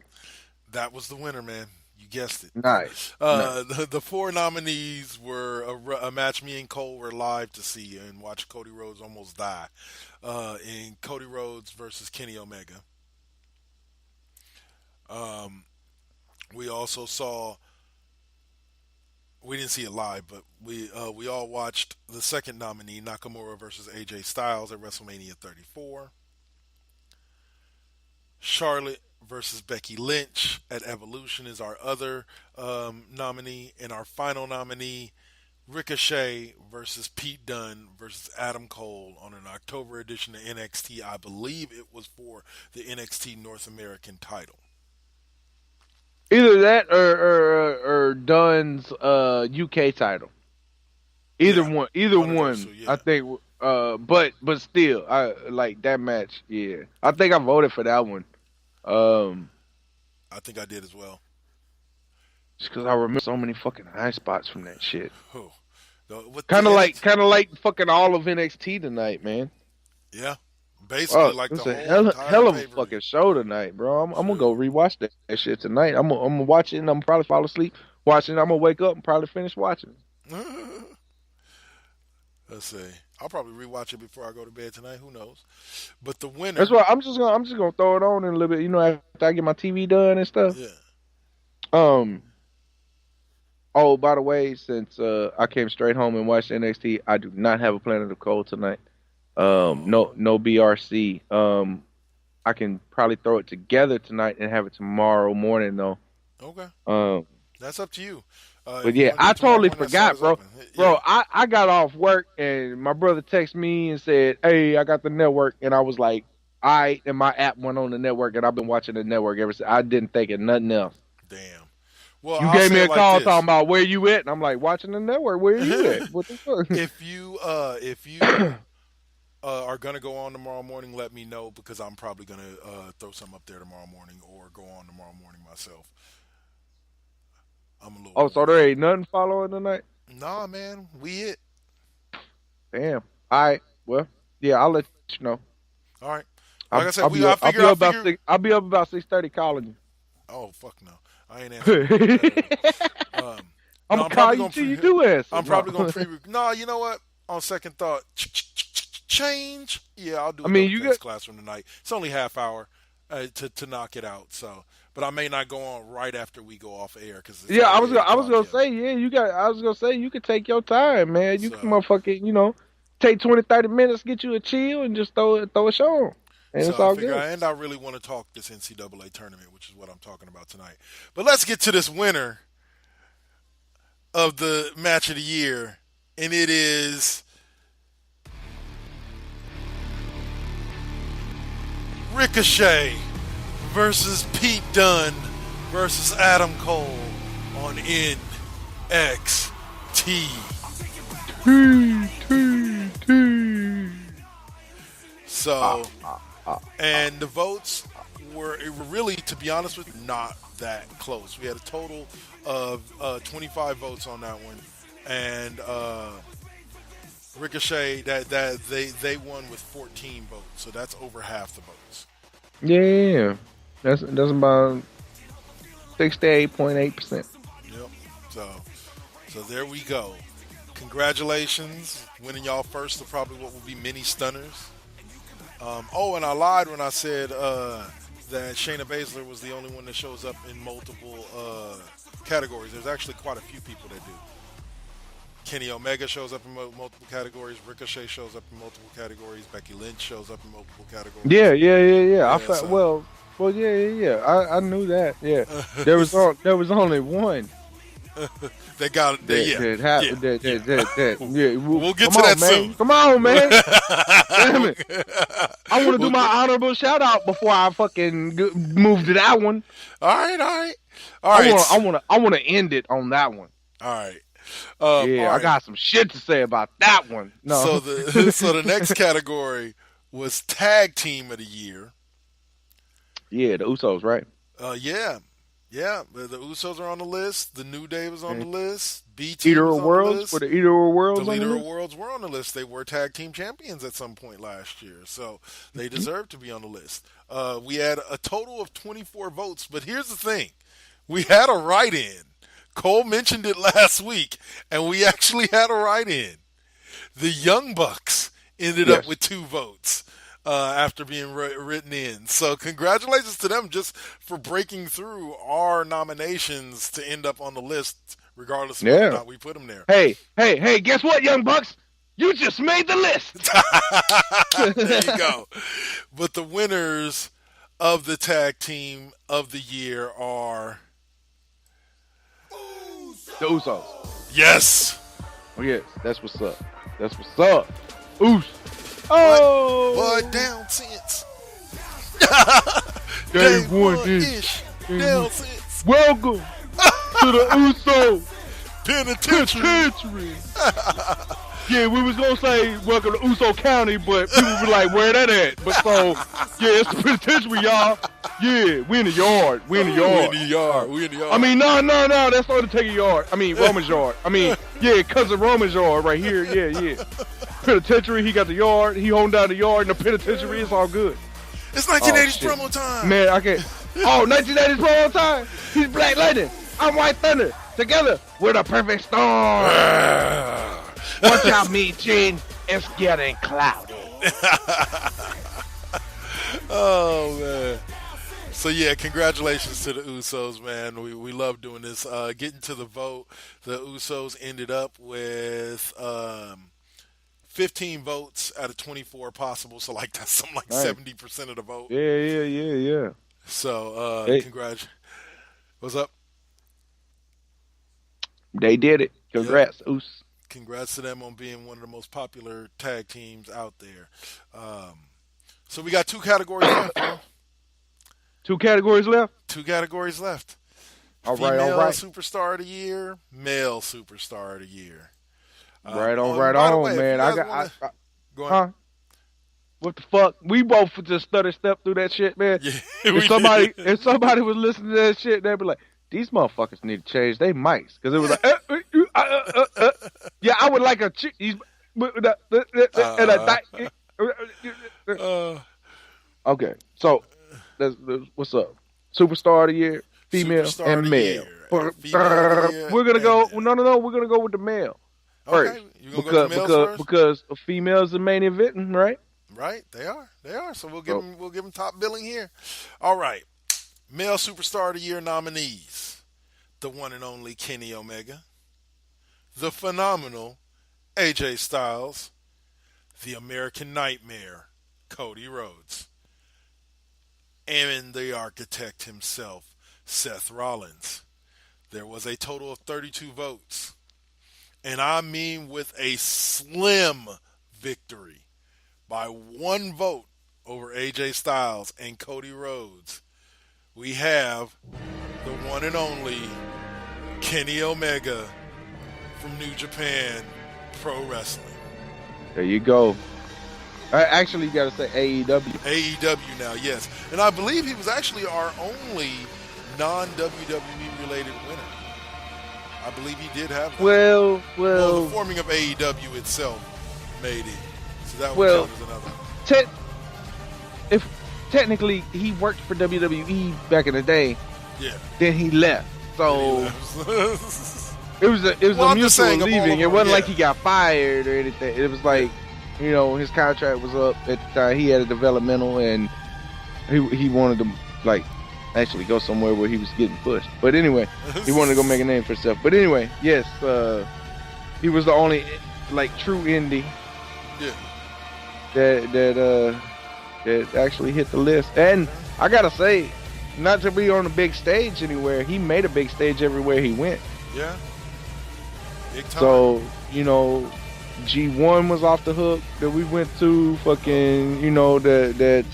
That was the winner, man. You guessed it. Nice. The four nominees were a match me and Cole were live to see and watch Cody Rhodes almost die. In Cody Rhodes versus Kenny Omega. We also saw. We didn't see it live, but we all watched the second nominee, Nakamura versus AJ Styles at WrestleMania 34. Charlotte versus Becky Lynch at Evolution is our other nominee. And our final nominee, Ricochet versus Pete Dunne versus Adam Cole on an October edition of NXT. I believe it was for the NXT North American title. Either that or Dunn's UK title. Either one. I think. But still, I like that match. Yeah, I think I voted for that one. I think I did as well. Just because I remember so many fucking high spots from that shit. Oh. Kind of like fucking all of NXT tonight, man. Yeah. Basically, like the whole hell of a fucking show tonight, bro. I'm gonna go rewatch that shit tonight. I'm gonna watch it and I'm gonna probably fall asleep watching it. I'm gonna wake up and probably finish watching it. Let's see. I'll probably rewatch it before I go to bed tonight. Who knows? But the winner. That's why I'm just gonna throw it on in a little bit. You know, after I get my TV done and stuff. Yeah. Oh, by the way, since I came straight home and watched NXT, I do not have a Planet of Cold tonight. No BRC. I can probably throw it together tonight and have it tomorrow morning though. Okay. That's up to you. But yeah, I totally forgot, bro. Yeah. Bro, I got off work and my brother texted me and said, "Hey, I got the network," and I was like, "All right," and my app went on the network and I've been watching the network ever since. I didn't think of nothing else. Damn. Well, you gave me a call talking about where you at, and I'm like, watching the network. Where you at? What the fuck? If you are gonna go on tomorrow morning, let me know because I'm probably gonna throw some up there tomorrow morning or go on tomorrow morning myself. I'm a little. Oh, so there ain't nothing following tonight? Nah, man, we it. Damn. All right. Well, yeah, I'll let you know. All right. Like I said, I'll be up about 6:30 calling you. Oh fuck no. I ain't answering. I'm gonna call you till you do answer. I'm probably gonna preview. No, you know what? On second thought, change. Yeah, I'll do. You got classroom tonight. It's only half hour to knock it out. So, but I may not go on right after we go off air because. Yeah, I was gonna say I was gonna say you could take your time, man. You can motherfucking take 20-30 minutes, get you a chill, and just throw a show on. And so it's all good. And I really want to talk this NCAA tournament, which is what I'm talking about tonight. But let's get to this winner of the match of the year, and it is Ricochet versus Pete Dunne versus Adam Cole on NXT. So, and the votes were really, to be honest with you, not that close. We had a total of 25 votes on that one, and Ricochet they won with 14 votes, so that's over half the votes. Yeah, that's about 68.8%. Yep. So there we go. Congratulations, winning y'all first of probably what will be mini stunners. And I lied when I said that Shayna Baszler was the only one that shows up in multiple categories. There's actually quite a few people that do. Kenny Omega shows up in multiple categories. Ricochet shows up in multiple categories. Becky Lynch shows up in multiple categories. Yeah. Yeah. I knew that. Yeah, there was only one. They got it. We'll get to that soon. Come on, man. Damn it. I want to do my honorable shout out before I fucking move to that one. All right. I want to end it on that one. All right. I got some shit to say about that one. No. So the next category was Tag Team of the Year. Yeah, the Usos, right? Yeah. The Usos are on the list. The New Day was on the list. BT Eater was of on Worlds? the list. For the Eater of Worlds The on the Leader of list? Worlds were on the list. They were tag team champions at some point last year, so they deserve to be on the list. We had a total of 24 votes, but here's the thing. We had a write-in. Cole mentioned it last week, and we actually had a write-in. The Young Bucks ended up with 2 votes after being written in. So congratulations to them just for breaking through our nominations to end up on the list, regardless of whether or not we put them there. Hey, guess what, Young Bucks? You just made the list. There you go. But the winners of the Tag Team of the Year are... The Usos. Yes. Oh, yes. That's what's up. Oos. Oh. What down since? Day one ish. Down since. Welcome to the Uso Penitentiary. Yeah, we was gonna say welcome to Uso County, but people be like, where that at? But so, yeah, it's the penitentiary, y'all. Yeah, we in the yard. We in the yard. I mean, no, that's Undertaker yard. I mean, Roman's yard. I mean, yeah, cousin Roman's yard right here. Yeah. Penitentiary, he got the yard. He holding down the yard in the penitentiary. It's all good. It's 1980s promo time. Man, I can't. Oh, 1980s promo time. He's Black Lightning. I'm White Thunder. Together, we're the perfect storm. Watch out, me, Gene. It's getting cloudy. Oh, man. So, yeah, congratulations to the Usos, man. We love doing this. Getting to the vote, the Usos ended up with 15 votes out of 24 possible. So, like, that's something like 70% of the vote. Yeah. So, congrats. What's up? They did it. Congrats, Us. Congrats to them on being one of the most popular tag teams out there. So we got 2 categories left, bro. 2 categories left? 2 categories left. All right. Female Superstar of the Year, Male Superstar of the Year. Right on, man. Go on. Huh? What the fuck? We both just stutter step through that shit, man. Yeah, if somebody was listening to that shit, they'd be like, these motherfuckers need to change their mics. Because it was like, yeah, I would like a cheese. Okay, so what's up? Superstar of the Year, female Superstar and of the male. Year. We're gonna go. No. We're gonna go with the male first. Okay, you gonna go with the males first? Because a female is the main event, right? Right, they are. So we'll give them top billing here. All right, Male Superstar of the Year nominees: the one and only Kenny Omega, the phenomenal AJ Styles, the American Nightmare Cody Rhodes, and the Architect himself, Seth Rollins. There was a total of 32 votes. And I mean with a slim victory by 1 vote over AJ Styles and Cody Rhodes. We have the one and only Kenny Omega from New Japan Pro Wrestling. There you go. Actually, you got to say AEW. AEW now, yes. And I believe he was actually our only non-WWE related winner. I believe he did have that. Well, the forming of AEW itself made it. So that would count as another. If technically he worked for WWE back in the day, then he left. So it was a mutual leaving. It wasn't like he got fired or anything. It was like, his contract was up at the time. He had a developmental, and he wanted to actually go somewhere where he was getting pushed. But anyway, he wanted to go make a name for himself. But anyway, yes, he was the only true indie that actually hit the list. And I gotta say, not to be on a big stage anywhere, he made a big stage everywhere he went. Yeah. Big time. So, G1 was off the hook that we went to. Fucking, that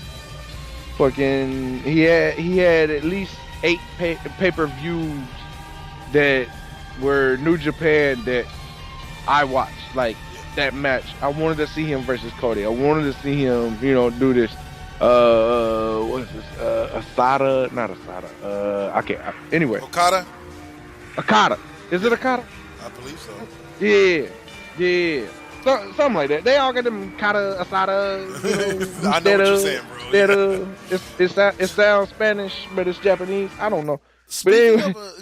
fucking he had at least 8 pay-per-views that were New Japan that I watched. Like that match. I wanted to see him versus Cody. I wanted to see him, do this. What is this? Asada, not Asada. I can't. Anyway, Okada. Is it Okada? I believe so. Yeah. Something like that. They all got them Kata, Asada. I know what you're saying, bro. It sounds Spanish, but it's Japanese. I don't know.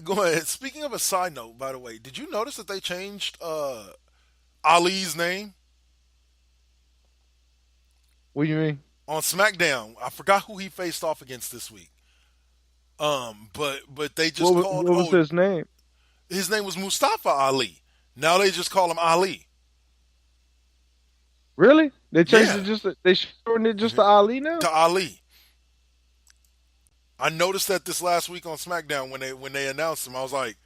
Go ahead. Speaking of a side note, by the way, did you notice that they changed Ali's name What do you mean? on SmackDown? I forgot who he faced off against this week. But they just called. What was his name? His name was Mustafa Ali. Now they just call him Ali. Really? They changed it they shortened it just to Ali now? To Ali. I noticed that this last week on SmackDown when they announced him. I was like,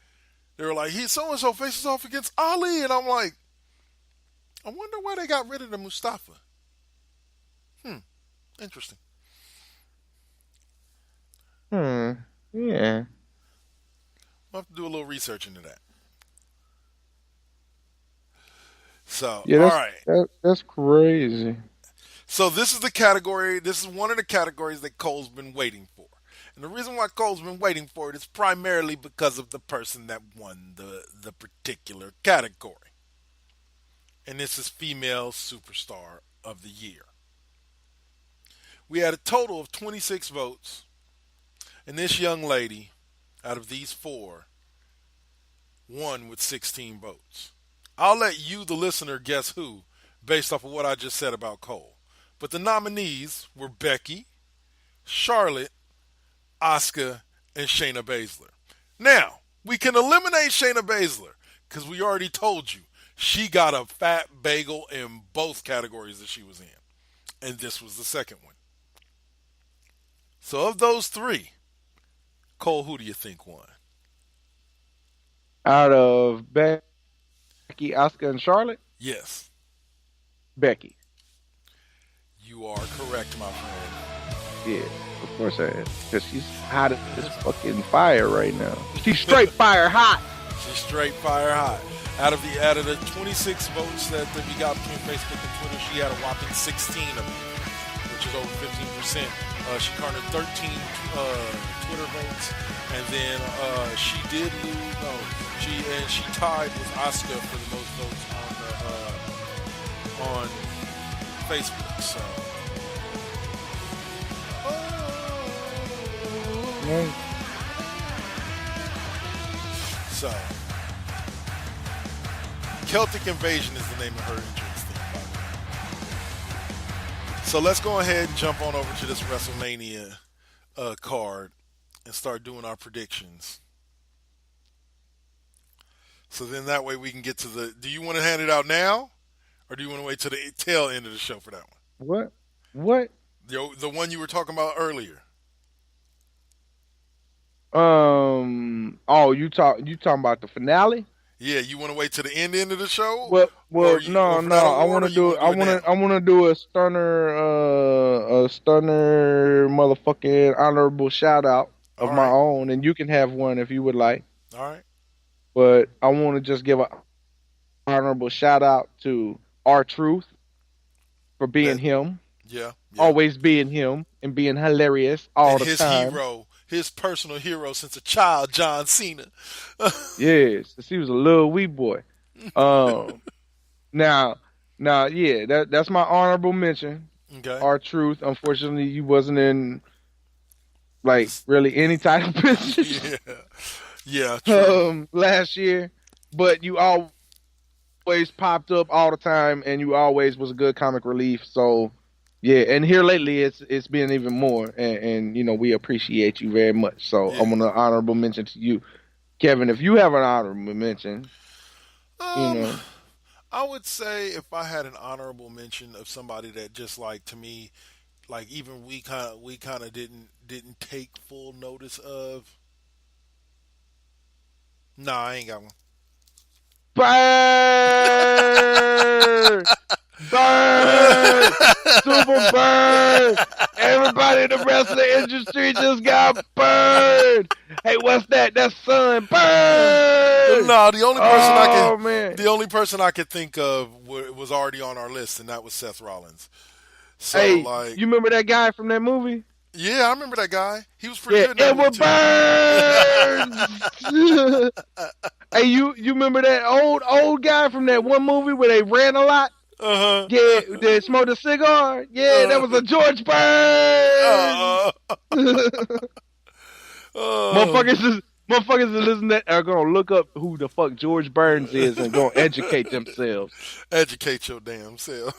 they were like, he's so and so faces off against Ali, and I'm like, I wonder why they got rid of the Mustafa. Interesting. Yeah. We'll have to do a little research into that. So, Yeah, all right. That's crazy. So this is the category. This is one of the categories that Cole's been waiting for. And the reason why Cole's been waiting for it is primarily because of the person that won the particular category. And this is Female Superstar of the Year. We had a total of 26 votes. And this young lady, out of these four, won with 16 votes. I'll let you, the listener, guess who, based off of what I just said about Cole. But the nominees were Becky, Charlotte, Asuka, and Shayna Baszler. Now, we can eliminate Shayna Baszler because we already told you she got a fat bagel in both categories that she was in. And this was the second one. So of those three, Cole, who do you think won? Out of Becky, Asuka, and Charlotte? Yes. Becky. You are correct, my friend. Yeah, of course I am. Because she's hot as fucking fire right now. She's straight fire hot. She's straight fire hot. Out of the 26 votes that we got between Facebook and Twitter, she had a whopping 16 of them, which is over 15%. She garnered 13 Twitter votes, and then she did lose. No, she tied with Asuka for the most votes on Facebook. So. So, Celtic Invasion is the name of her entrance theme, by the way. So let's go ahead and jump on over to this WrestleMania card and start doing our predictions. So then that way we can get to the... Do you want to hand it out now? Or do you want to wait to the tail end of the show for that one? What? The one you were talking about earlier. You talking about the finale? Yeah, you want to wait to the end of the show? No. I want to do it. I want to do a stunner motherfucking honorable shout out of my own, and you can have one if you would like. All right. But I want to just give an honorable shout out to R-Truth for being him. Yeah. Always being him and being hilarious all the time. His personal hero since a child, John Cena. Yes, he was a little wee boy. Now, yeah, that's my honorable mention. Okay. R-Truth. Unfortunately, he wasn't in really any title position. Yeah. True. Last year, but you always popped up all the time, and you always was a good comic relief. So. Yeah, and here lately it's been even more, and we appreciate you very much. So I'm gonna honorable mention to you, Kevin. If you have an honorable mention, I would say if I had an honorable mention of somebody that just to me, even we kind of didn't take full notice of. Nah, I ain't got one. Burn! Burn! Super burn! Everybody in the wrestling industry just got burned. Hey, what's that? That's Sun. Burn. No, the only person I could think of was already on our list, and that was Seth Rollins. So, hey, like, you remember that guy from that movie? yeah, I remember that guy. He was pretty good. Edward Burns. Hey, you remember that old guy from that one movie where they ran a lot? Yeah, they smoked a cigar. Yeah, that was a George Burns. Motherfuckers is listening to that are gonna look up who the fuck George Burns is and gonna educate themselves. Educate your damn self.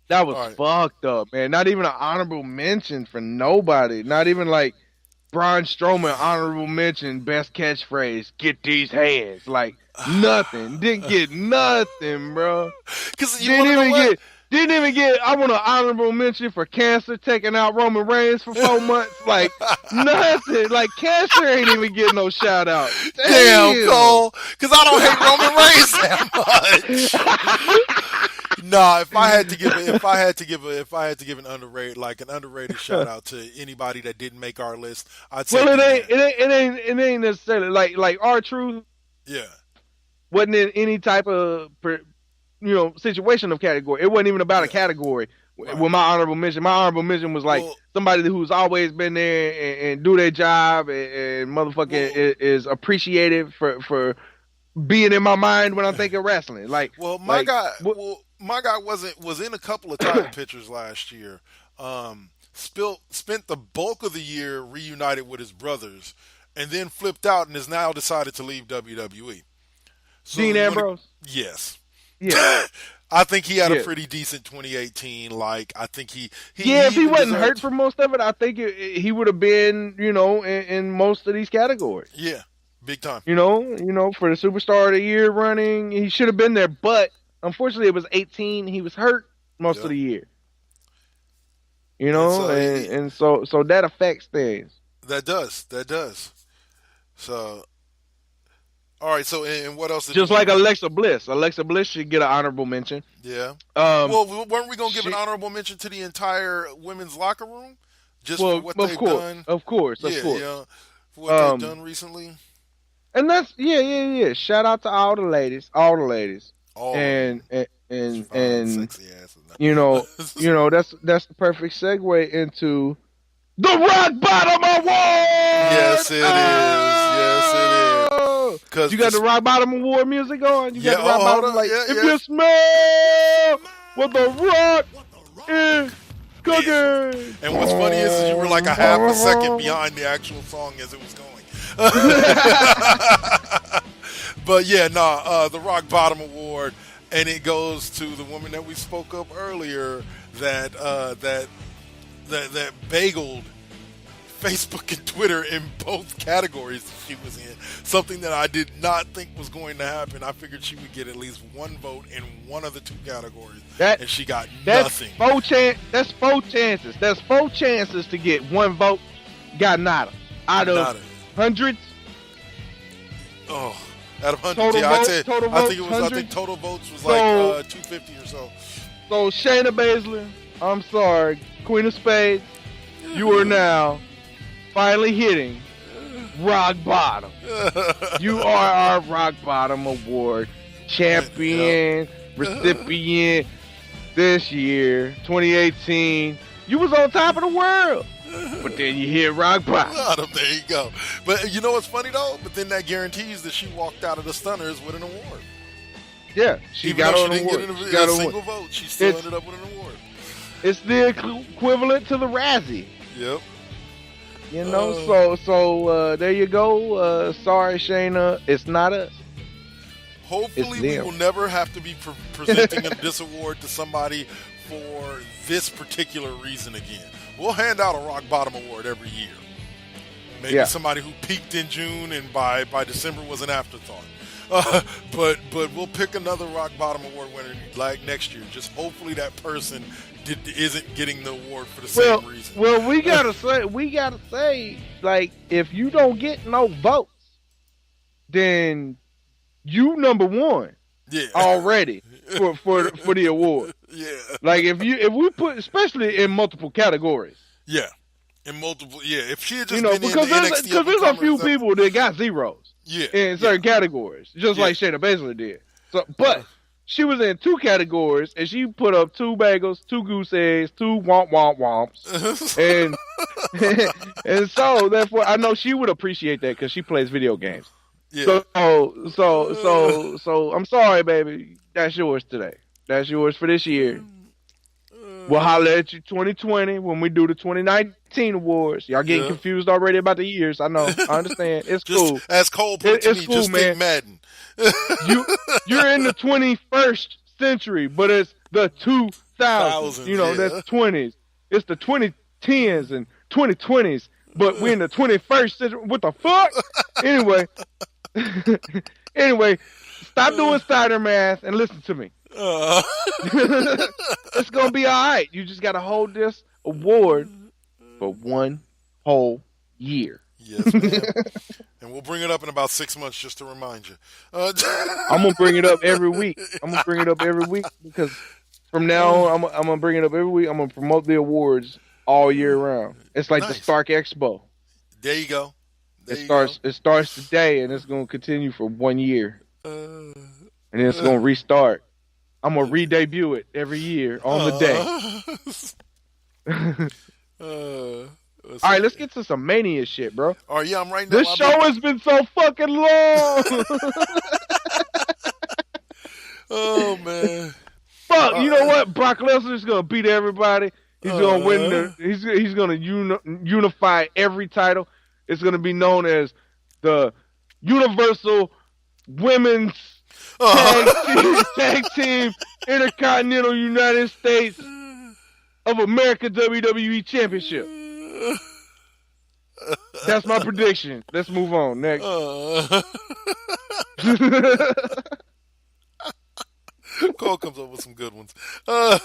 That was fucked up, man. Not even an honorable mention for nobody. Not even like Braun Strowman honorable mention, best catchphrase, get these hands. Like, nothing. Didn't get nothing, bro. Didn't even get, I want an honorable mention for cancer taking out Roman Reigns for 4 months. Like, nothing. Like, cancer ain't even getting no shout out. Damn, Cole. Because I don't hate Roman Reigns that much. Nah, if I had to give an underrated shout out to anybody that didn't make our list, I'd say. Well, it ain't necessarily like R-Truth. Yeah. Wasn't in any type of situation of category. It wasn't even about a category. Right. With my honorable mention was like somebody who's always been there and do their job and motherfucking is appreciative for being in my mind when I'm thinking wrestling. Like, my guy was in a couple of title pictures last year. Spent the bulk of the year reunited with his brothers, and then flipped out and has now decided to leave WWE. So Dean Ambrose? Yes. Yeah. I think he had a pretty decent 2018. Like, I think he if he wasn't hurt for most of it, I think he would have been, in most of these categories. Yeah, big time. For the Superstar of the Year running, he should have been there. But unfortunately, it was 18. He was hurt most of the year. So that affects things. That does. So. All right, so and what else? Just like Alexa Bliss. Alexa Bliss should get an honorable mention. Yeah. Well, weren't we going to give an honorable mention to the entire women's locker room? Just for what they've done? Of course. Yeah, for what they've done recently. And that's, shout out to all the ladies. And sexy ass. That's the perfect segue into the Rock Bottom Award! Yes, it is. You got the Rock Bottom Award music on? You got the Rock Bottom, if you smell what the Rock is cooking. And what's funny is you were like a half a second behind the actual song as it was going. But the Rock Bottom Award, and it goes to the woman that we spoke of earlier that bageled Facebook and Twitter in both categories that she was in. Something that I did not think was going to happen. I figured she would get at least one vote in one of the two categories, and she got nothing. That's 4 chances. That's 4 chances to get one vote. Got nada. Out of hundreds? Oh, out of hundreds. I think total votes was like 250 or so. So Shayna Baszler, I'm sorry, Queen of Spades, you are now finally hitting rock bottom. You are our Rock Bottom Award champion, recipient this year, 2018. You was on top of the world, but then you hit rock bottom. There you go. But you know what's funny though? But then that guarantees that she walked out of the Stunners with an award. Yeah, she got an award. She got a single vote. She still ended up with an award. It's the equivalent to the Razzie. Yep. So there you go. Sorry, Shayna, it's not us. Hopefully, we will never have to be presenting this award to somebody for this particular reason again. We'll hand out a Rock Bottom Award every year. Maybe somebody who peaked in June and by December was an afterthought. But we'll pick another Rock Bottom Award winner like next year. Just hopefully that person isn't getting the award for the same reason. Well, we gotta say, like, if you don't get no votes, then you number one already for the award. Yeah. Like if we put, especially in multiple categories. Yeah, in multiple. Yeah, if she had just You know, been in the because NXT there's a few up-and-comers, people that got zeros in certain categories, just like Shayna Baszler did. So, but she was in 2 categories, and she put up 2 bagels, 2 goose eggs, 2 womp womp womps, and and so therefore I know she would appreciate that because she plays video games. Yeah. So I'm sorry, baby. That's yours today. That's yours for this year. We'll holler at you 2020 when we do the 2019 awards. Y'all getting confused already about the years. I know. I understand. It's just, cool. As Cole put it to me, cool, just man. think Madden. You're in the 21st century, but it's the 2000s. You know, that's 20s. It's the 2010s and 2020s, but we're in the 21st century. What the fuck? Anyway, stop doing Steiner math and listen to me. It's gonna be all right. You just gotta hold this award for 1 whole year. Yes, ma'am. And we'll bring it up in about 6 months just to remind you. I'm gonna bring it up every week. Because from now on, I'm gonna bring it up every week. I'm gonna promote the awards all year round. It's like the Stark Expo. There you go. It starts today, and it's gonna continue for 1 year, and then it's gonna restart. I'm gonna re-debut it every year on the day. All right, let's get to some Mania shit, bro. Oh yeah, I'm right now. This show has been so fucking long. Oh man. Fuck, you know what? Brock Lesnar's gonna beat everybody. He's gonna win. He's gonna unify every title. It's gonna be known as the Universal Women's Tag Team Intercontinental United States of America WWE Championship. That's my prediction. Let's move on. Next. Cole comes up with some good ones. That's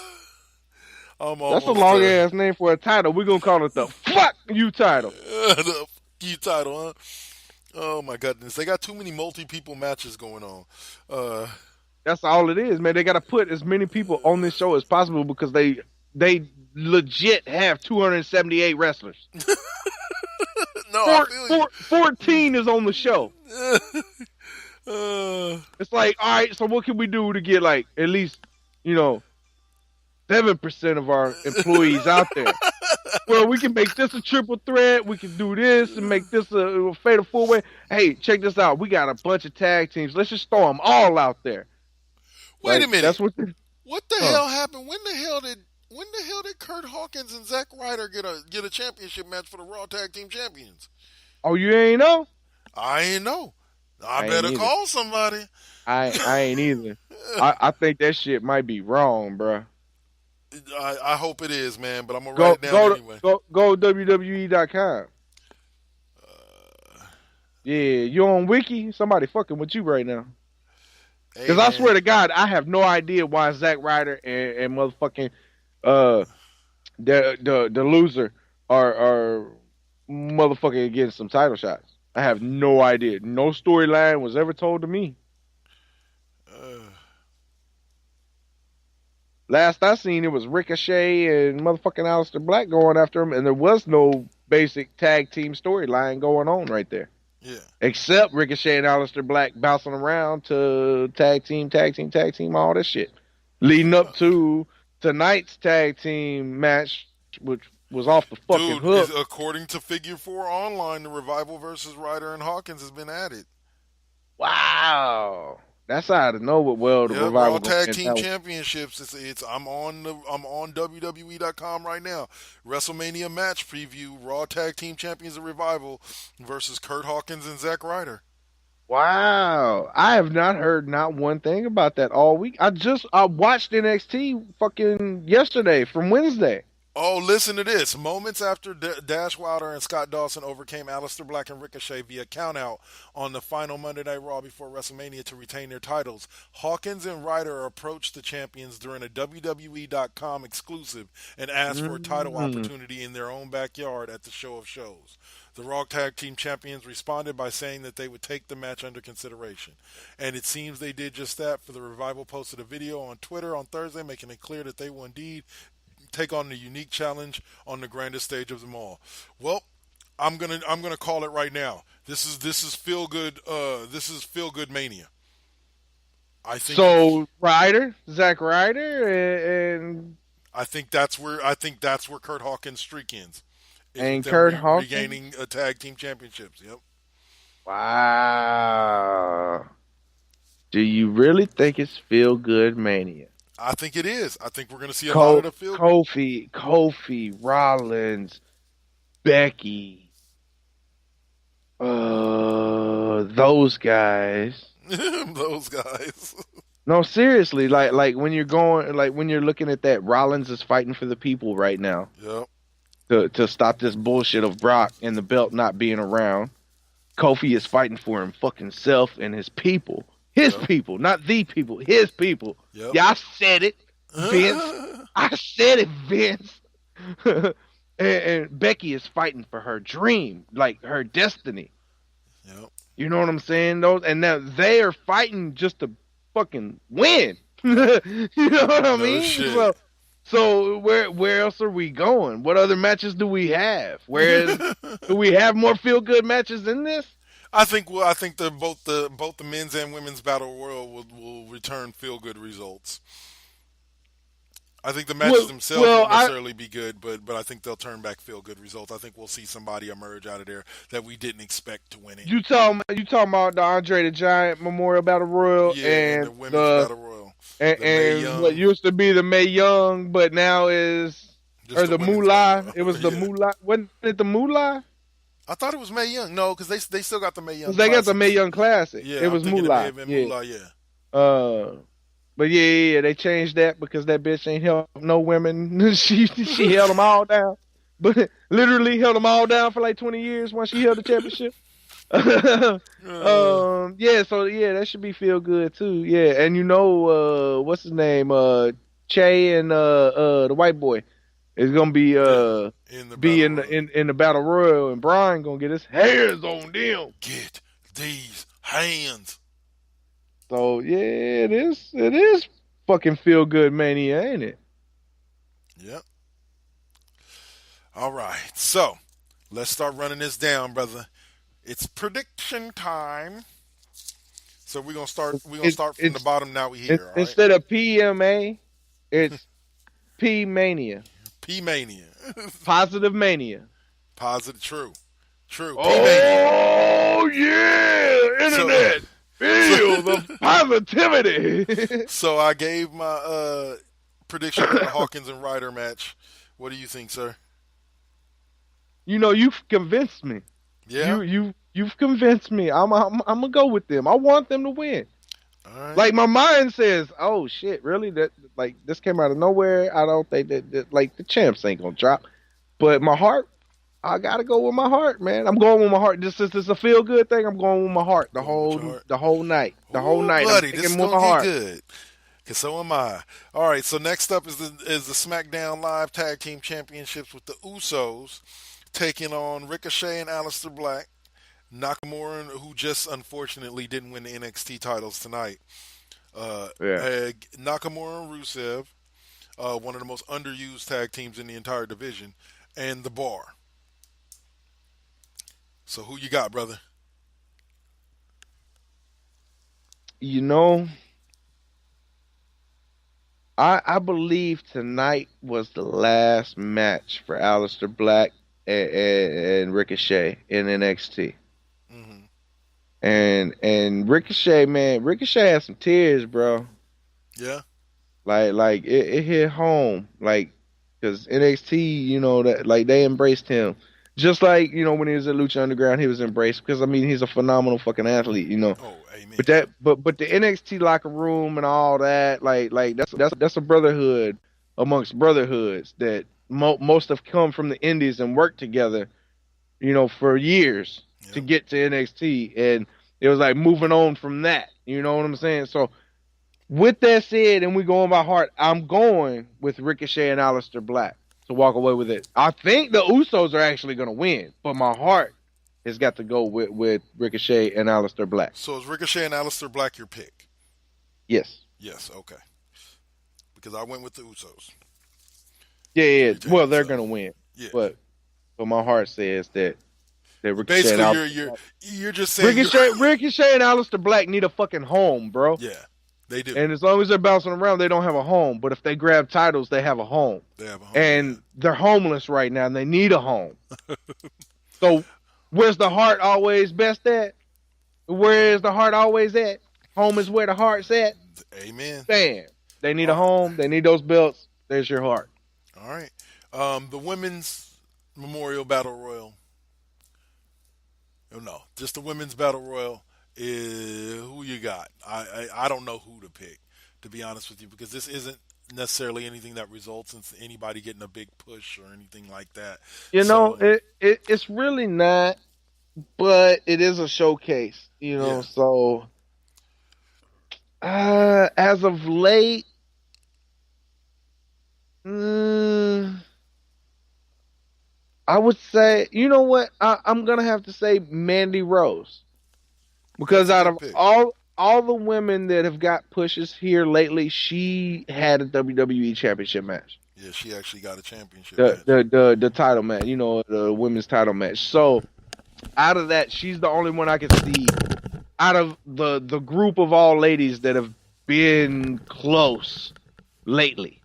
a long ass name for a title. We're gonna call it the Fuck You title. The you title, huh? Oh my goodness, they got too many multi-people matches going on. That's all it is, man. They got to put as many people on this show as possible because they legit have 278 wrestlers. No, 14 is on the show. It's like, all right, so what can we do to get like at least 7% of our employees out there? Well, we can make this a triple threat. We can do this and make this a fatal 4-way. Hey, check this out. We got a bunch of tag teams. Let's just throw them all out there. Wait a minute. That's what the hell happened? When the hell did Kurt Hawkins and Zack Ryder get a championship match for the Raw Tag Team Champions? Oh, you ain't know? I ain't know. I better call somebody. I ain't either. I think that shit might be wrong, bro. I hope it is, man, but I'm going to write it down anyway. Go WWE.com. Yeah, you on Wiki? Somebody fucking with you right now. Because I swear to God, I have no idea why Zack Ryder and motherfucking the loser are motherfucking getting some title shots. I have no idea. No storyline was ever told to me. Last I seen, it was Ricochet and motherfucking Aleister Black going after him, and there was no basic tag team storyline going on right there. Yeah. Except Ricochet and Aleister Black bouncing around to tag team, all this shit. Leading up to tonight's tag team match, which was off the fucking hook. According to Figure 4 Online, the Revival versus Ryder and Hawkins has been added. Wow. That's out of nowhere. Well, the Revival Raw Tag Team Championships. I'm on WWE.com right now. WrestleMania match preview: Raw Tag Team Champions of Revival versus Kurt Hawkins and Zack Ryder. Wow, I have not heard not one thing about that all week. I watched NXT fucking yesterday from Wednesday. Oh, listen to this. Moments after Dash Wilder and Scott Dawson overcame Aleister Black and Ricochet via countout on the final Monday Night Raw before WrestleMania to retain their titles, Hawkins and Ryder approached the champions during a WWE.com exclusive and asked for a title opportunity in their own backyard at the Show of Shows. The Raw Tag Team Champions responded by saying that they would take the match under consideration. And it seems they did just that, for the Revival posted a video on Twitter on Thursday making it clear that they will indeed take on the unique challenge on the grandest stage of them all. Well, I'm gonna call it right now. This is feel good. This is feel good mania. I think so. Zack Ryder, and I think that's where Kurt Hawkins' streak ends. And Kurt Hawkins regaining a tag team championships. Yep. Wow. Do you really think it's feel good mania? I think it is. I think we're going to see a lot of the feel. Kofi, Rollins, Becky, those guys. Those guys. No, seriously, like when you're looking at that, Rollins is fighting for the people right now. Yep. To stop this bullshit of Brock and the belt not being around. Kofi is fighting for him fucking self and his people. His people, not the people. His people. Yep. Yeah, I said it, Vince. I said it, Vince. and Becky is fighting for her dream, like her destiny. Yep. You know what I'm saying? And now they are fighting just to fucking win. You know what I mean? Shit. So where else are we going? What other matches do we have? Do we have more feel good matches than this? I think both the men's and women's battle royal will return feel good results. I think the matches themselves won't necessarily be good, but I think they'll turn back feel good results. I think we'll see somebody emerge out of there that we didn't expect to win it. You talking about the Andre the Giant Memorial Battle Royal and the women's battle royal, and what used to be the Mae Young, but now is the Moolah. It was the Moolah. Wasn't it the Moolah? I thought it was Mae Young. No, because they still got the Mae Young. They got the Mae Young Classic. Yeah, it was Moolah. Moolah, yeah. But yeah, they changed that because that bitch ain't helped no women. she held them all down, but literally held them all down for like 20 years once she held the championship. Yeah, so yeah, that should be feel good too. Yeah, and what's his name? Che and the white boy is gonna be in the battle royal, and Brian gonna get his hands on them. Get these hands. So yeah, it is fucking feel good mania, ain't it? Yep. All right, so let's start running this down, brother. It's prediction time. So we're gonna start from the bottom now. We here. All instead of PMA, it's P Mania. P Mania. Positive Mania. Positive. True. Oh yeah, internet. Feel the positivity. So I gave my prediction for the Hawkins and Ryder match. What do you think, sir? You've convinced me. Yeah. You've convinced me. I'm gonna go with them. I want them to win. All right. Like my mind says, oh shit, really? That like this came out of nowhere. I don't think that like the champs ain't gonna drop. But my heart, I gotta go with my heart, man. I'm going with my heart. This is a feel good thing. I'm going with my heart the whole night. The whole night. Buddy, I'm this is gonna get good. Cause so am I. All right. So next up is the SmackDown Live Tag Team Championships with the Usos taking on Ricochet and Aleister Black, Nakamura, who just unfortunately didn't win the NXT titles tonight. Nakamura and Rusev, one of the most underused tag teams in the entire division, and The Bar. So who you got, brother? I believe tonight was the last match for Aleister Black and Ricochet in NXT. Mm-hmm. And Ricochet, man, Ricochet had some tears, bro. Yeah. Like it hit home, like, because NXT, that like they embraced him. Just like, when he was at Lucha Underground, he was embraced because he's a phenomenal fucking athlete, Oh, amen. But the NXT locker room and all that, like that's a brotherhood amongst brotherhoods that most have come from the Indies and worked together, for years to get to NXT, and it was like moving on from that. You know what I'm saying? So with that said, and we going by heart, I'm going with Ricochet and Aleister Black to walk away with it. I think the Usos are actually going to win, but my heart has got to go with Ricochet and Aleister Black. So is Ricochet and Aleister Black your pick? Yes. Yes, okay. Because I went with the Usos. Yeah. Well, they're going to win. Yeah. But my heart says that Ricochet basically and you're just saying Ricochet and Aleister Black need a fucking home, bro. Yeah, they do. And as long as they're bouncing around, they don't have a home. But if they grab titles, they have a home. And they're homeless right now, and they need a home. So where's the heart always best at? Where is the heart always at? Home is where the heart's at. Amen. Bam. They need a home. They need those belts. There's your heart. All right. The Women's Memorial Battle Royal. No, just the Women's Battle Royal. Who you got? I don't know who to pick, to be honest with you, because this isn't necessarily anything that results in anybody getting a big push or anything like that. It's really not, but it is a showcase, so as of late, I would say, you know what? I'm going to have to say Mandy Rose. Because out of all the women that have got pushes here lately, she had a WWE Championship match. Yeah, she actually got a championship match. The title match, the women's title match. So, out of that, she's the only one I can see out of the group of all ladies that have been close lately.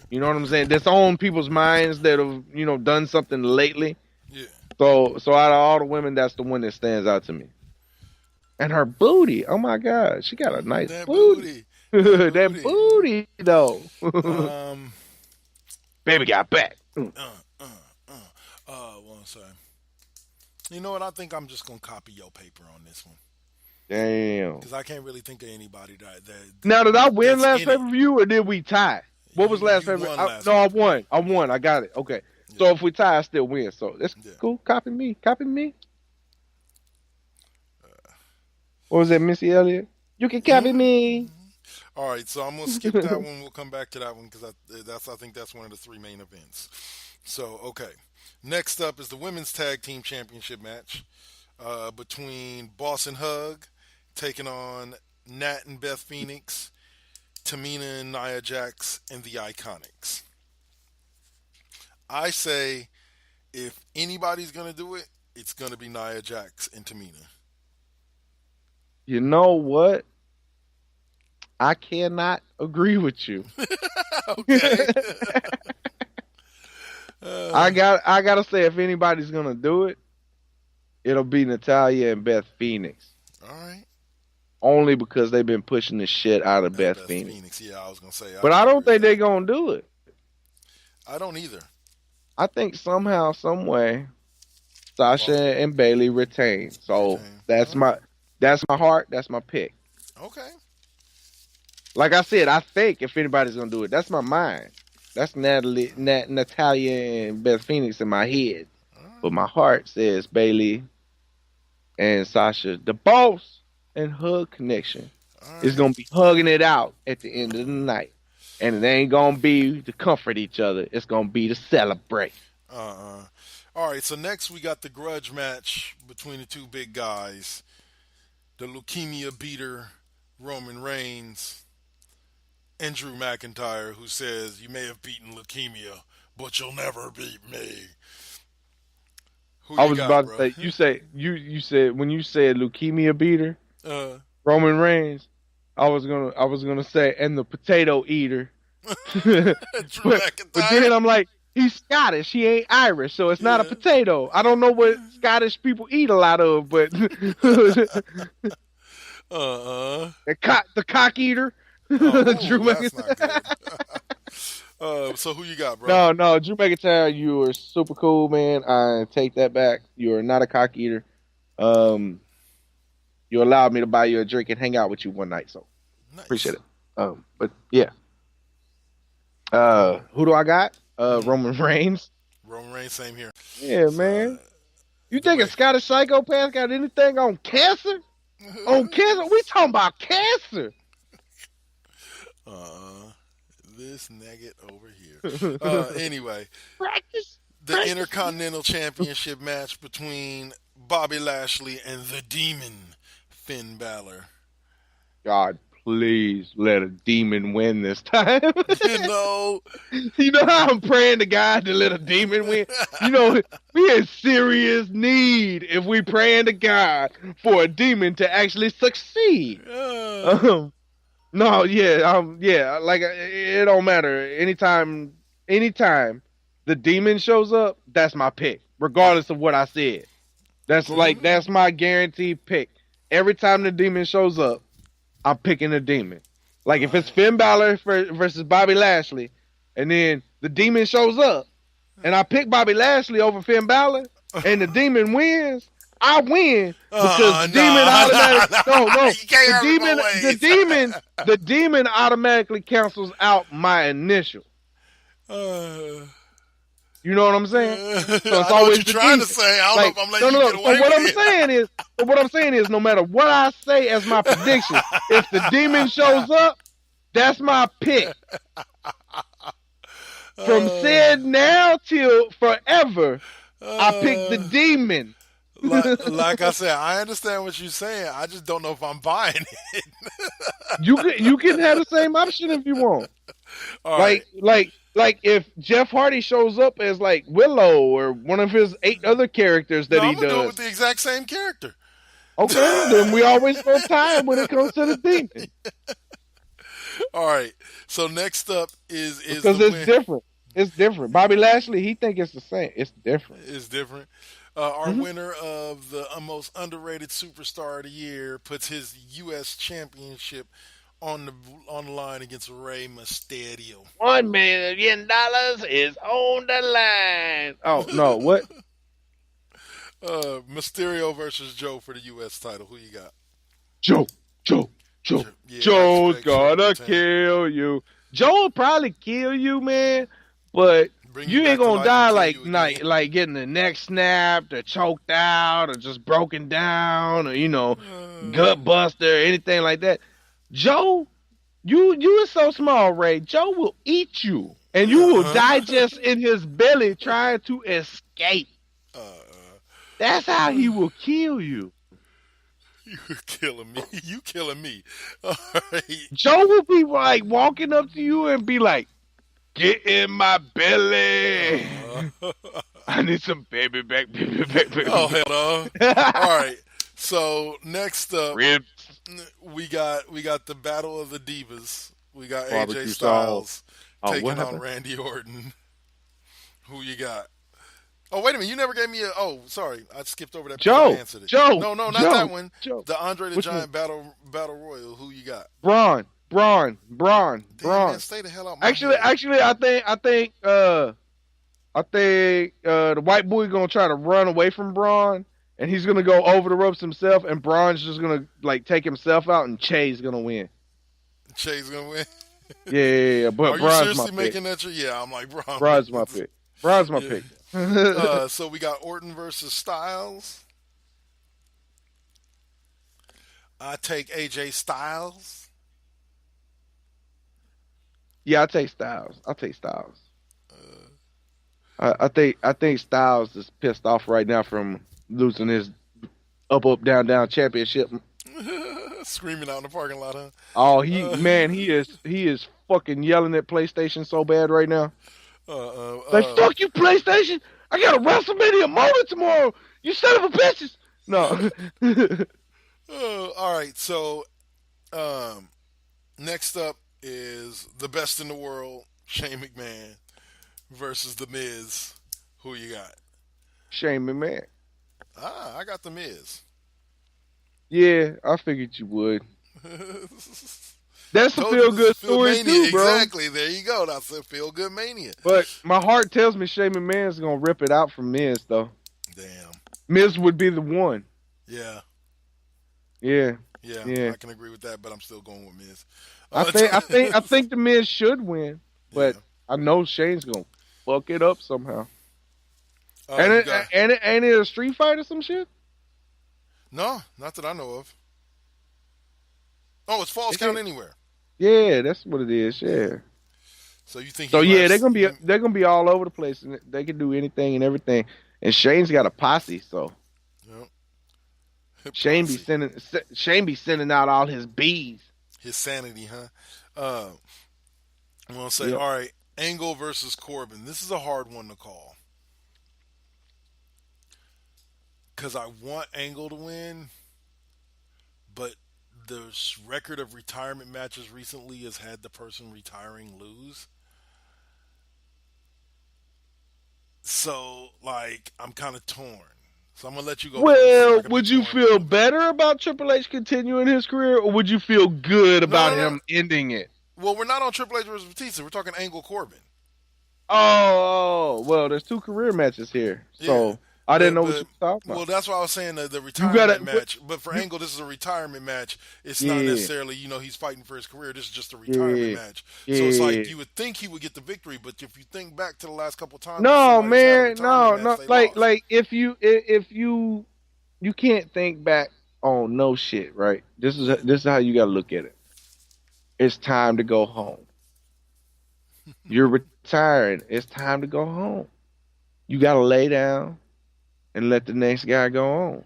You know what I'm saying? That's on people's minds that have, done something lately. Yeah. So out of all the women, that's the one that stands out to me. And her booty, oh my God, she got a nice booty. That booty, though. Baby got back. One second. You know what? I think I'm just gonna copy your paper on this one. Damn. Because I can't really think of anybody that. Now, did I win last pay-per-view or did we tie? What was last pay-per-view? I won. I got it. Okay. Yeah. So if we tie, I still win. So that's cool. Copy me. What was that, Missy Elliott? You can copy me. All right, so I'm gonna skip that one. We'll come back to that one because I think that's one of the three main events. So okay, next up is the Women's Tag Team Championship match between Boss and Hug taking on Nat and Beth Phoenix, Tamina and Nia Jax, and the Iconics. I say if anybody's going to do it, it's going to be Nia Jax and Tamina. You know what? I cannot agree with you. Okay. I gotta say, if anybody's going to do it, it'll be Natalya and Beth Phoenix. All right. Only because they've been pushing the shit out of Beth Phoenix. Yeah, I was going to say. But I don't think they're going to do it. I don't either. I think somehow, some way, Sasha and Bayley retain. So that's my heart. That's my pick. Okay. Like I said, I think if anybody's going to do it, that's my mind. That's Natalya and Beth Phoenix in my head. Right. But my heart says Bayley and Sasha. The Boss and Hug connection is going to be hugging it out at the end of the night. And it ain't going to be to comfort each other. It's going to be to celebrate. All right, so next we got the grudge match between the two big guys. The leukemia beater, Roman Reigns, and Drew McIntyre, who says, "You may have beaten leukemia, but you'll never beat me." I was about to say, you said when you said leukemia beater, Roman Reigns, I was gonna say, and the potato eater. but then I'm like, he's Scottish, he ain't Irish, so it's not a potato. I don't know what Scottish people eat a lot of, but the cock eater. Drew that's not good. So who you got, bro? No, Drew McIntyre, you are super cool, man. I take that back. You are not a cock eater. You allowed me to buy you a drink and hang out with you one night, so appreciate it. But yeah. Who do I got? Roman Reigns. Roman Reigns, same here. Yeah, So, man. You think a Scottish psychopath got anything on cancer? On cancer? We talking about cancer. This nugget over here. Anyway, the Intercontinental Championship match between Bobby Lashley and the Demon, Finn Balor. God, please let a demon win this time. You know how I'm praying to God to let a demon win? We in serious need if we praying to God for a demon to actually succeed. No, yeah, like it don't matter. Anytime the demon shows up, that's my pick, regardless of what I said. That's my guaranteed pick. Every time the demon shows up, I'm picking a demon. Like if it's Finn Balor versus Bobby Lashley, and then the demon shows up, and I pick Bobby Lashley over Finn Balor, and the demon wins, I win because the demon automatically the demon automatically cancels out my initial. You know what I'm saying? So it's always what you're trying to say. I don't know if I'm letting you get away with it. What I'm saying is, no matter what I say as my prediction, if the demon shows up, that's my pick. From said now till forever, I pick the demon. Like I said, I understand what you're saying. I just don't know if I'm buying it. You can have the same option if you want. All right. Like if Jeff Hardy shows up as like Willow or one of his 8 other characters that he does. I'm gonna do it with the exact same character. Okay, then we always go time when it comes to the demon. All right. So next up is because it's different. It's different. Bobby Lashley, he think it's the same. It's different. It's different. Our winner of the most underrated superstar of the year puts his U.S. championship on the line against Rey Mysterio. $1 million is on the line. Oh no, what? Mysterio versus Joe for the U.S. title. Who you got? Joe. Yeah, Joe's gonna kill you. Joe will probably kill you, man. But you ain't gonna die like getting the neck snapped or choked out or just broken down or gut buster or anything like that. Joe, you is so small, Ray. Joe will eat you and you will digest in his belly trying to escape. That's how he will kill you. You're killing me. You killing me. All right. Joe will be like walking up to you and be like, "Get in my belly. I need some baby back. Oh, hell no. All right. So next up, Ribs. we got the Battle of the Divas. We got AJ Styles taking on Randy Orton. Who you got? Oh, wait a minute. You never gave me sorry. I skipped over that. Joe. I answered it. Joe. No, not that one. Joe. The Andre the Giant Battle Royal. Who you got? Braun. Damn, man, stay the hell out my Actually, I think the white boy gonna try to run away from Braun, and he's gonna go over the ropes himself, and Braun's just gonna like take himself out, and Che's gonna win. Che's gonna win. Yeah. But are you Braun's seriously my making that? Yeah, I'm like Braun. Braun's my pick. Braun's my pick. So we got Orton versus Styles. I take AJ Styles. Yeah, I'll take Styles. I think Styles is pissed off right now from losing his up, down championship. Screaming out in the parking lot, huh? Oh, he is fucking yelling at PlayStation so bad right now. Like, fuck you, PlayStation! I got a WrestleMania moment tomorrow. You son of a bitches! No. All right. So, next up is the best in the world, Shane McMahon versus The Miz. Who you got? Shane McMahon. I got The Miz. Yeah, I figured you would. That's a feel-good story too, bro. Exactly. There you go. That's a feel-good mania. But my heart tells me Shane McMahon's gonna rip it out from Miz, though. Damn. Miz would be the one. Yeah. Yeah. I can agree with that, but I'm still going with Miz. I think the Miz should win, but I know Shane's gonna fuck it up somehow. You got Ain't it a street fight or some shit? no, not that I know of. Oh, it's Falls Count Anywhere. Yeah, that's what it is. Yeah. So you think So he's gonna yeah, have they're gonna be all over the place, and they can do anything and everything. And Shane's got a posse, so Yep. Shane Posse. be sending out all his bees. His sanity, huh? I'm gonna say, Yep. all right, Angle versus Corbin. This is a hard one to call because I want Angle to win, but the record of retirement matches recently has had the person retiring lose. So, like, I'm kind of torn. So I'm gonna let you go first. So I Well, can be would you torn feel a little bit. better about Triple H continuing his career, or would you feel good about No. him ending it? Well, we're not on Triple H versus Batista. We're talking Angle Corbin. Oh, well, there's 2 career matches here, Yeah, so I didn't know what but you were talking well, about. that's why I was saying the You retirement gotta, match. But for you, Angle, this is a retirement match. It's not yeah, necessarily he's fighting for his career. This is just a retirement yeah, match. So it's yeah. like you would think he would get the victory, but if you think back to the last couple of times that No, somebody's had a man, retirement match, no. they Like, lost. if you can't think back on no shit, right? This is how you gotta look at it. It's time to go home. You're retiring. It's time to go home. You gotta lay down and let the next guy go on.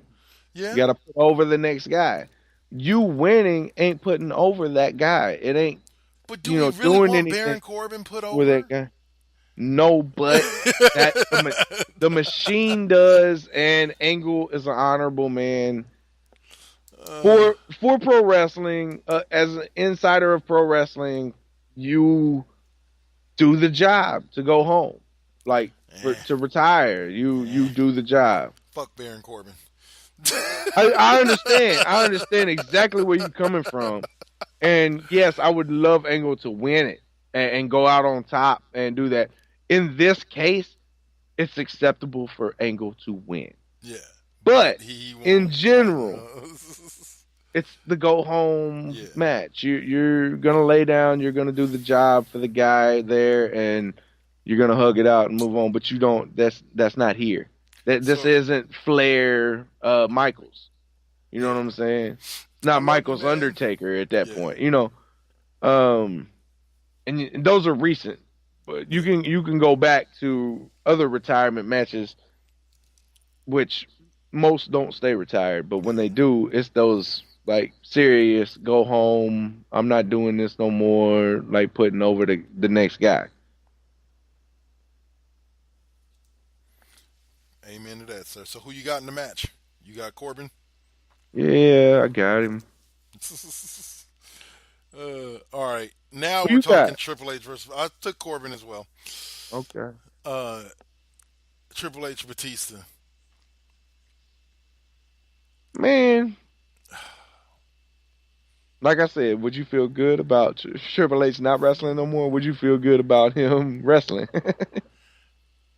You Yeah, gotta put over the next guy. You winning ain't putting over that guy. It ain't, but do we really doing want anything Baron Corbin put with that over? guy. No, but that the machine does, and Angle is an honorable man for pro wrestling. As an insider of pro wrestling, you do the job to go home, like to retire. You do the job. Fuck Baron Corbin. I understand. I understand exactly where you're coming from, and yes, I would love Angle to win it and go out on top and do that. In this case, it's acceptable for Angle to win. Yeah, But he won't. in general, it's the go home match. You're gonna lay down. You're gonna do the job for the guy there, and you're gonna hug it out and move on. But you don't. That's not here. This isn't Flair, Michaels. You know what I'm saying? Not Michaels, Undertaker at that point. And those are recent. But you can go back to other retirement matches, which most don't stay retired. But when they do, it's those like serious go home. I'm not doing this no more. Like putting over the next guy. Amen to that, sir. So who you got in the match? You got Corbin? Yeah, I got him. All right. Now Who we're you talking got? Triple H versus. I took Corbin as well. Okay. Triple H Batista. Man, like I said, would you feel good about Triple H not wrestling no more? Would you feel good about him wrestling?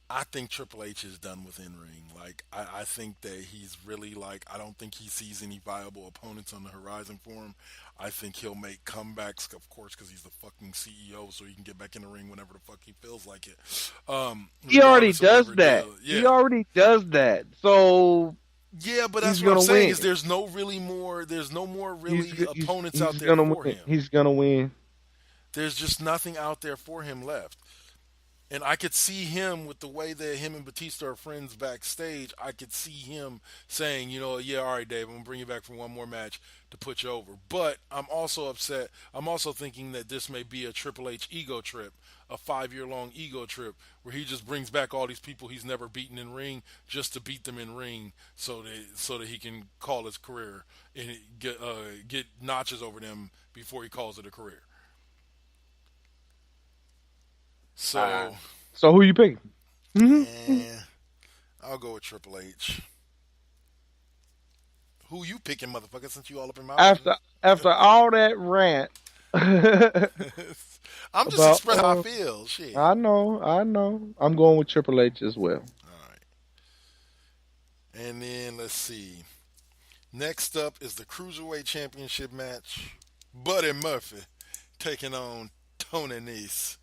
I think Triple H is done with in ring. Like I think that he's really like I don't think he sees any viable opponents on the horizon for him. I think he'll make comebacks, of course, because he's the fucking CEO, so he can get back in the ring whenever the fuck he feels like it. He already Regardless of does whatever that. deal. Yeah. He already does that. So Yeah, but he's that's what I'm gonna saying win. is there's no more really opponents he's out there gonna for win. him. He's gonna win. There's just nothing out there for him left. And I could see him with the way that him and Batista are friends backstage. I could see him saying, yeah, all right, Dave, I'm going to bring you back for one more match to put you over. But I'm also upset. I'm also thinking that this may be a Triple H ego trip, a 5-year-long ego trip, where he just brings back all these people he's never beaten in ring just to beat them in ring so that he can call his career and get notches over them before he calls it a career. So who you picking? I'll go with Triple H. Who you picking, motherfucker? Since you all up in my After all that rant, I'm just expressing how I feel. Shit. I know. I'm going with Triple H as well. All right. And then let's see. Next up is the Cruiserweight Championship match. Buddy Murphy taking on Tony Nese.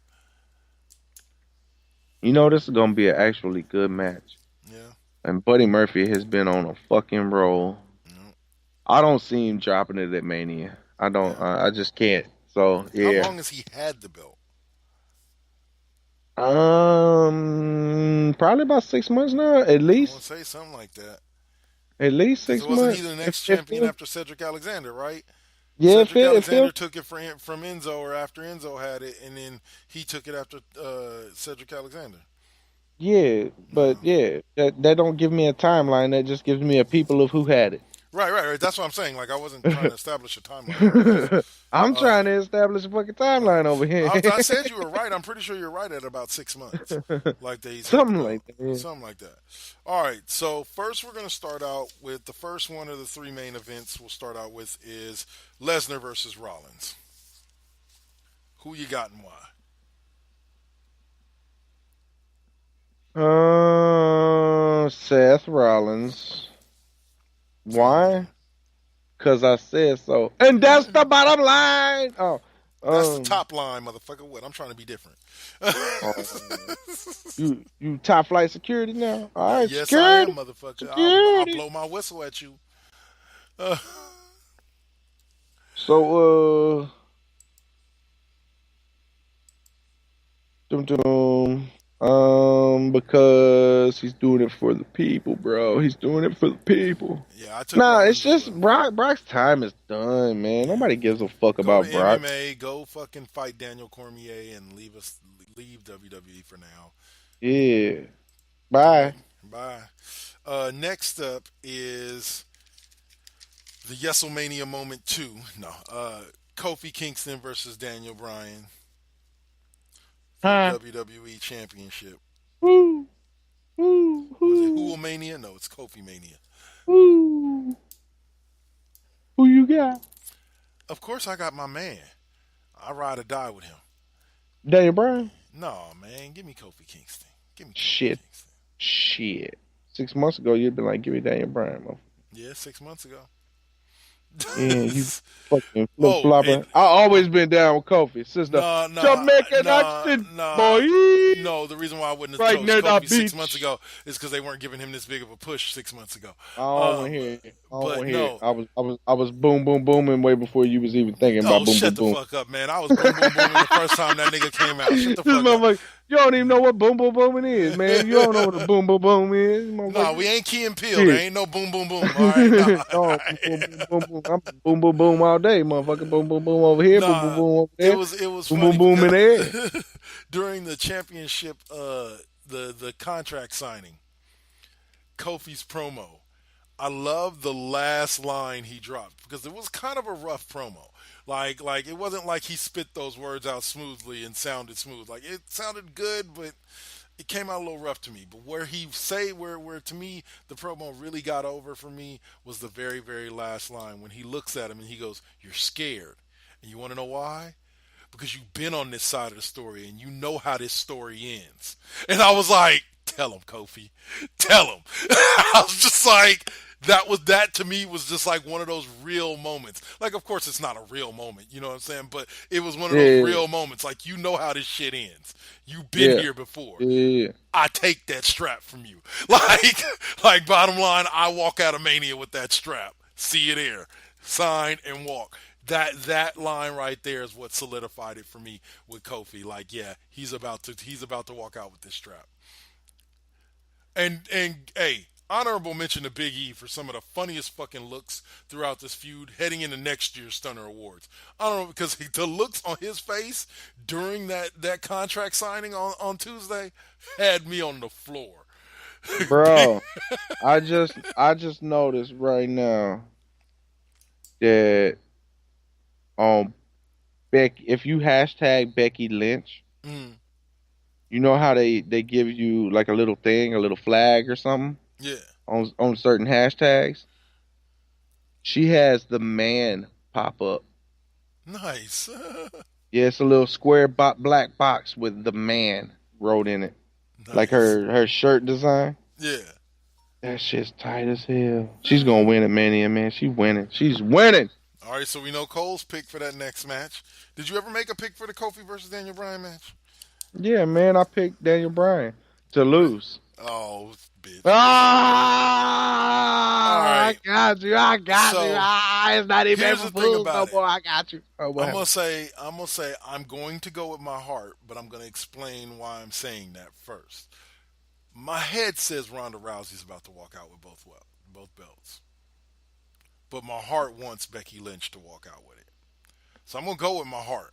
You know, this is gonna be an actually good match. Yeah. And Buddy Murphy has been on a fucking roll. Yeah. I don't see him dropping it at Mania. I don't. I just can't. So How yeah. long has he had the belt? Probably about 6 months now, at I want to least. say something like that. At least 6 Because wasn't months. he the next champion after Cedric Alexander, right? Yeah, Cedric Alexander it took it from Enzo, or after Enzo had it, and then he took it after Cedric Alexander. yeah, but yeah, that don't give me a timeline. That just gives me a people of who had it. Right. That's what I'm saying. Like, I wasn't trying to establish a timeline. I'm trying to establish a fucking timeline over here. I said you were right. I'm pretty sure you're right at about 6 months. Like Something like that. Yeah. Something like that. All right. So first, we're going to start out with the first one of the three main events. We'll start out with is Lesnar versus Rollins. Who you got and why? Seth Rollins. Why? Because I said so. And that's the bottom line. Oh, that's the top line, motherfucker. What? I'm trying to be different. You top flight security now? All right, yes, security. I am, motherfucker. I'll blow my whistle at you. So, because he's doing it for the people, bro. He's doing it for the people. Yeah, I took it's just Brock's time is done, man. Nobody gives a fuck about Brock. MMA, go fucking fight Daniel Cormier and leave WWE for now. Yeah. Bye. Bye. Next up is the WrestleMania Moment 2. No. Kofi Kingston versus Daniel Bryan. WWE Championship. Woo. Was it Who-Mania? No, it's Kofi Mania. Woo. Who you got? Of course, I got my man. I ride or die with him. Daniel Bryan? No, man. Give me Kofi Kingston. Give me Kofi Shit. Kingston. Shit. 6 months ago, you'd been like, give me Daniel Bryan, motherfucker. Yeah, 6 months ago. Yeah, you fucking flip-flopper. I always been down with Kofi. Sister, Jamaican accent, boy. No, the reason why I wouldn't have chose Kofi 6 months ago is because they weren't giving him this big of a push 6 months ago. I don't want to hear it. I was boom, boom, booming way before you was even thinking about boom, boom, boom. Shut the fuck up, man. I was boom, boom, booming the first time that nigga came out. Shut the fuck up. You don't even know what boom, boom, booming is, man. You don't know what a boom, boom, boom is. No, we ain't Key and Peele. There ain't no boom, boom, boom. All right? No, boom, boom, boom. I'm boom, boom, boom all day, motherfucker. Boom, boom, boom over here. Boom, boom, boom over there. It was boom, funny boom, boom in there. During the championship, the contract signing, Kofi's promo, I love the last line he dropped because it was kind of a rough promo. Like it wasn't like he spit those words out smoothly and sounded smooth. Like it sounded good, but it came out a little rough to me. But where to me the promo really got over for me was the very, very last line when he looks at him and he goes, "You're scared." And you want to know why? Because you've been on this side of the story and you know how this story ends. And I was like, tell him, Kofi. Tell him. I was just like, that to me was just like one of those real moments. Like, of course, it's not a real moment, you know what I'm saying? But it was one of those real moments. Like, you know how this shit ends. You've been here before. Yeah. I take that strap from you. Like bottom line, I walk out of Mania with that strap. See you there. Sign and walk. That line right there is what solidified it for me with Kofi. Like, yeah, he's about to walk out with this strap. And hey, honorable mention to Big E for some of the funniest fucking looks throughout this feud heading into next year's Stunner Awards. I don't know, because the looks on his face during that contract signing on Tuesday had me on the floor. Bro, I just noticed right now that if you hashtag Becky Lynch, you know how they give you like a little thing, a little flag or something? Yeah. On certain hashtags. She has the man pop up. Nice. Yeah, it's a little square black box with the man wrote in it. Nice. Like her shirt design. Yeah. That shit's tight as hell. She's gonna win at Mania, man. She's winning. All right, so we know Cole's pick for that next match. Did you ever make a pick for the Kofi versus Daniel Bryan match? Yeah, man, I picked Daniel Bryan to lose. Oh, bitch. Ah, I All got you. I right. got you. So It's not even here's April the thing Fool's no about it. more. I got you. Oh, what I'm gonna happened? say I'm going to go with my heart, but I'm gonna explain why I'm saying that first. My head says Ronda Rousey's about to walk out with both belts, but my heart wants Becky Lynch to walk out with it. So I'm gonna go with my heart,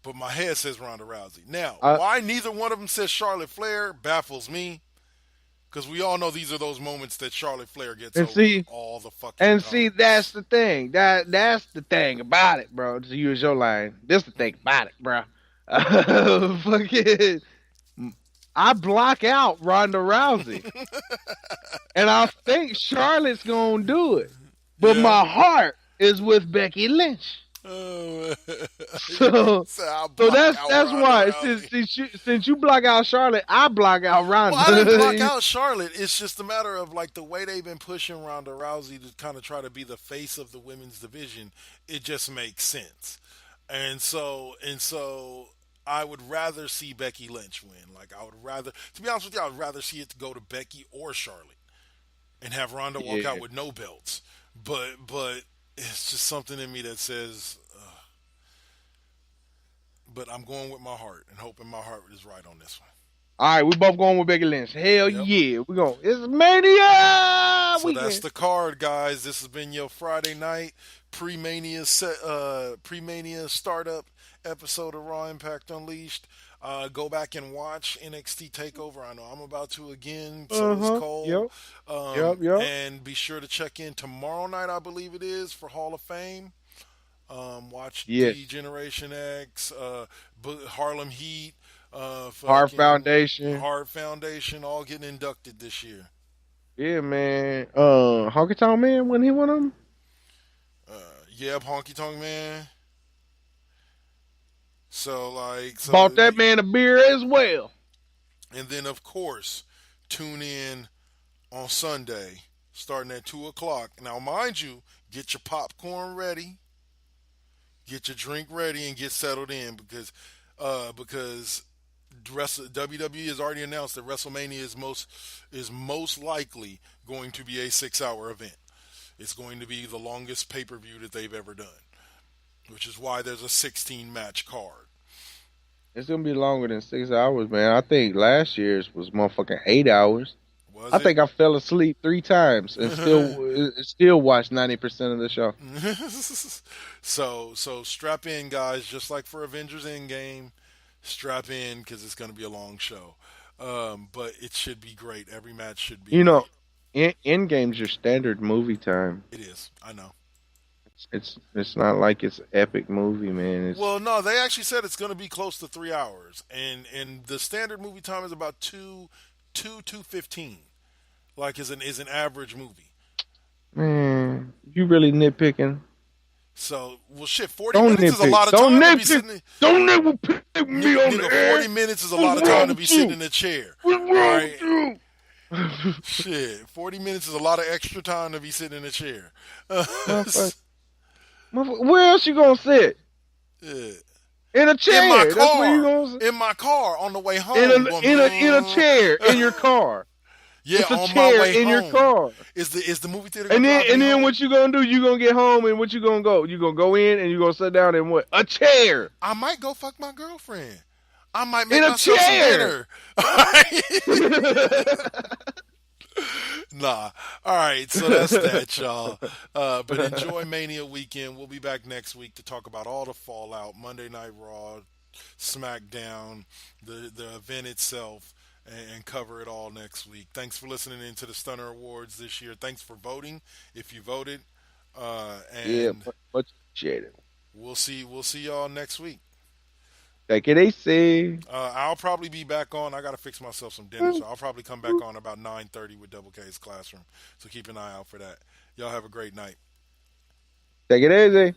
but my head says Ronda Rousey. Now, I, why neither one of them says Charlotte Flair baffles me, because we all know these are those moments that Charlotte Flair gets and over see, all the fucking time. that's the thing. That's the thing about it, bro. To use your line, this the thing about it, bro. Fucking, I block out Ronda Rousey, and I think Charlotte's gonna do it, but Yeah. my heart is with Becky Lynch. Oh, So, so I'll so block out that's Ronda why Rousey. since you block out Charlotte, I block out Well, I didn't block Ronda. out Charlotte. It's just a matter of like the way they've been pushing Ronda Rousey to kind of try to be the face of the women's division. It just makes sense, and so I would rather see Becky Lynch win. Like I would rather, to be honest with you, I would rather see it go to Becky or Charlotte and have Ronda walk Yeah. out with no belts. But it's just something in me that says. But I'm going with my heart and hoping my heart is right on this one. All right, we both going with Becky Lynch. Hell Yep. yeah, we going. It's Mania So that's weekend. the card, guys. This has been your Friday night pre-mania startup episode of Raw Impact Unleashed. Go back and watch NXT Takeover. I know I'm about to again. So is Cole. Yep. And be sure to check in tomorrow night. I believe it is for Hall of Fame. Watch Yes. Generation X, Harlem Heat, Heart fucking Foundation. Heart Foundation, all getting inducted this year. Yeah, man. Honky Tonk Man, when he one of them. Yep, Honky Tonk Man. So Bought that man a beer as well. and then of course, tune in on Sunday, starting at 2:00. Now, mind you, get your popcorn ready, get your drink ready, and get settled in because WWE has already announced that WrestleMania is most likely going to be a 6-hour event. It's going to be the longest pay-per-view that they've ever done, which is why there's a 16-match card. It's gonna be longer than 6 hours, man. I think last year's was motherfucking 8 hours. Was I it? think I fell asleep 3 times and still watched 90% of the show. So strap in, guys. Just like for Avengers Endgame, strap in because it's going to be a long show. But it should be great. Every match should be. You know, great. Endgame's your standard movie time. It is. I know. It's not like it's an epic movie, man. It's, Well, no, they actually said it's going to be close to 3 hours, and the standard movie time is about 2:15. Like is an average movie. man, you really nitpicking. So, well, shit, 40 Don't minutes is a nitpick. lot of Don't time to be nitpick. sitting. Don't nitpick me on the Nigga, air. 40 minutes is a lot of time to be sitting in a chair. What's wrong Right? with you? Shit, 40 minutes is a lot of extra time to be sitting in a chair. Motherfucker. Where else you gonna sit? Yeah. In a chair. In my That's where you car. gonna sit. In my car on the way home. In a chair in your car. Yeah, it's a on chair my way in home. your car. Is the movie theater? And gonna then drive me home? what you gonna do? You gonna get home and what you gonna go? You gonna go in and you gonna sit down in what? A chair. I might go fuck my girlfriend. I might make In a myself chair. some dinner. Nah. All right, so that's that, y'all. But enjoy Mania weekend. We'll be back next week to talk about all the fallout, Monday Night Raw, SmackDown, the event itself, and cover it all next week. Thanks for listening into the Stunner Awards this year. Thanks for voting if you voted. And Yeah, much appreciated. we'll see y'all next week. Take it easy. I'll probably be back on. I got to fix myself some dinner, so I'll probably come back on about 9:30 with Double K's Classroom. So keep an eye out for that. Y'all have a great night. Take it easy.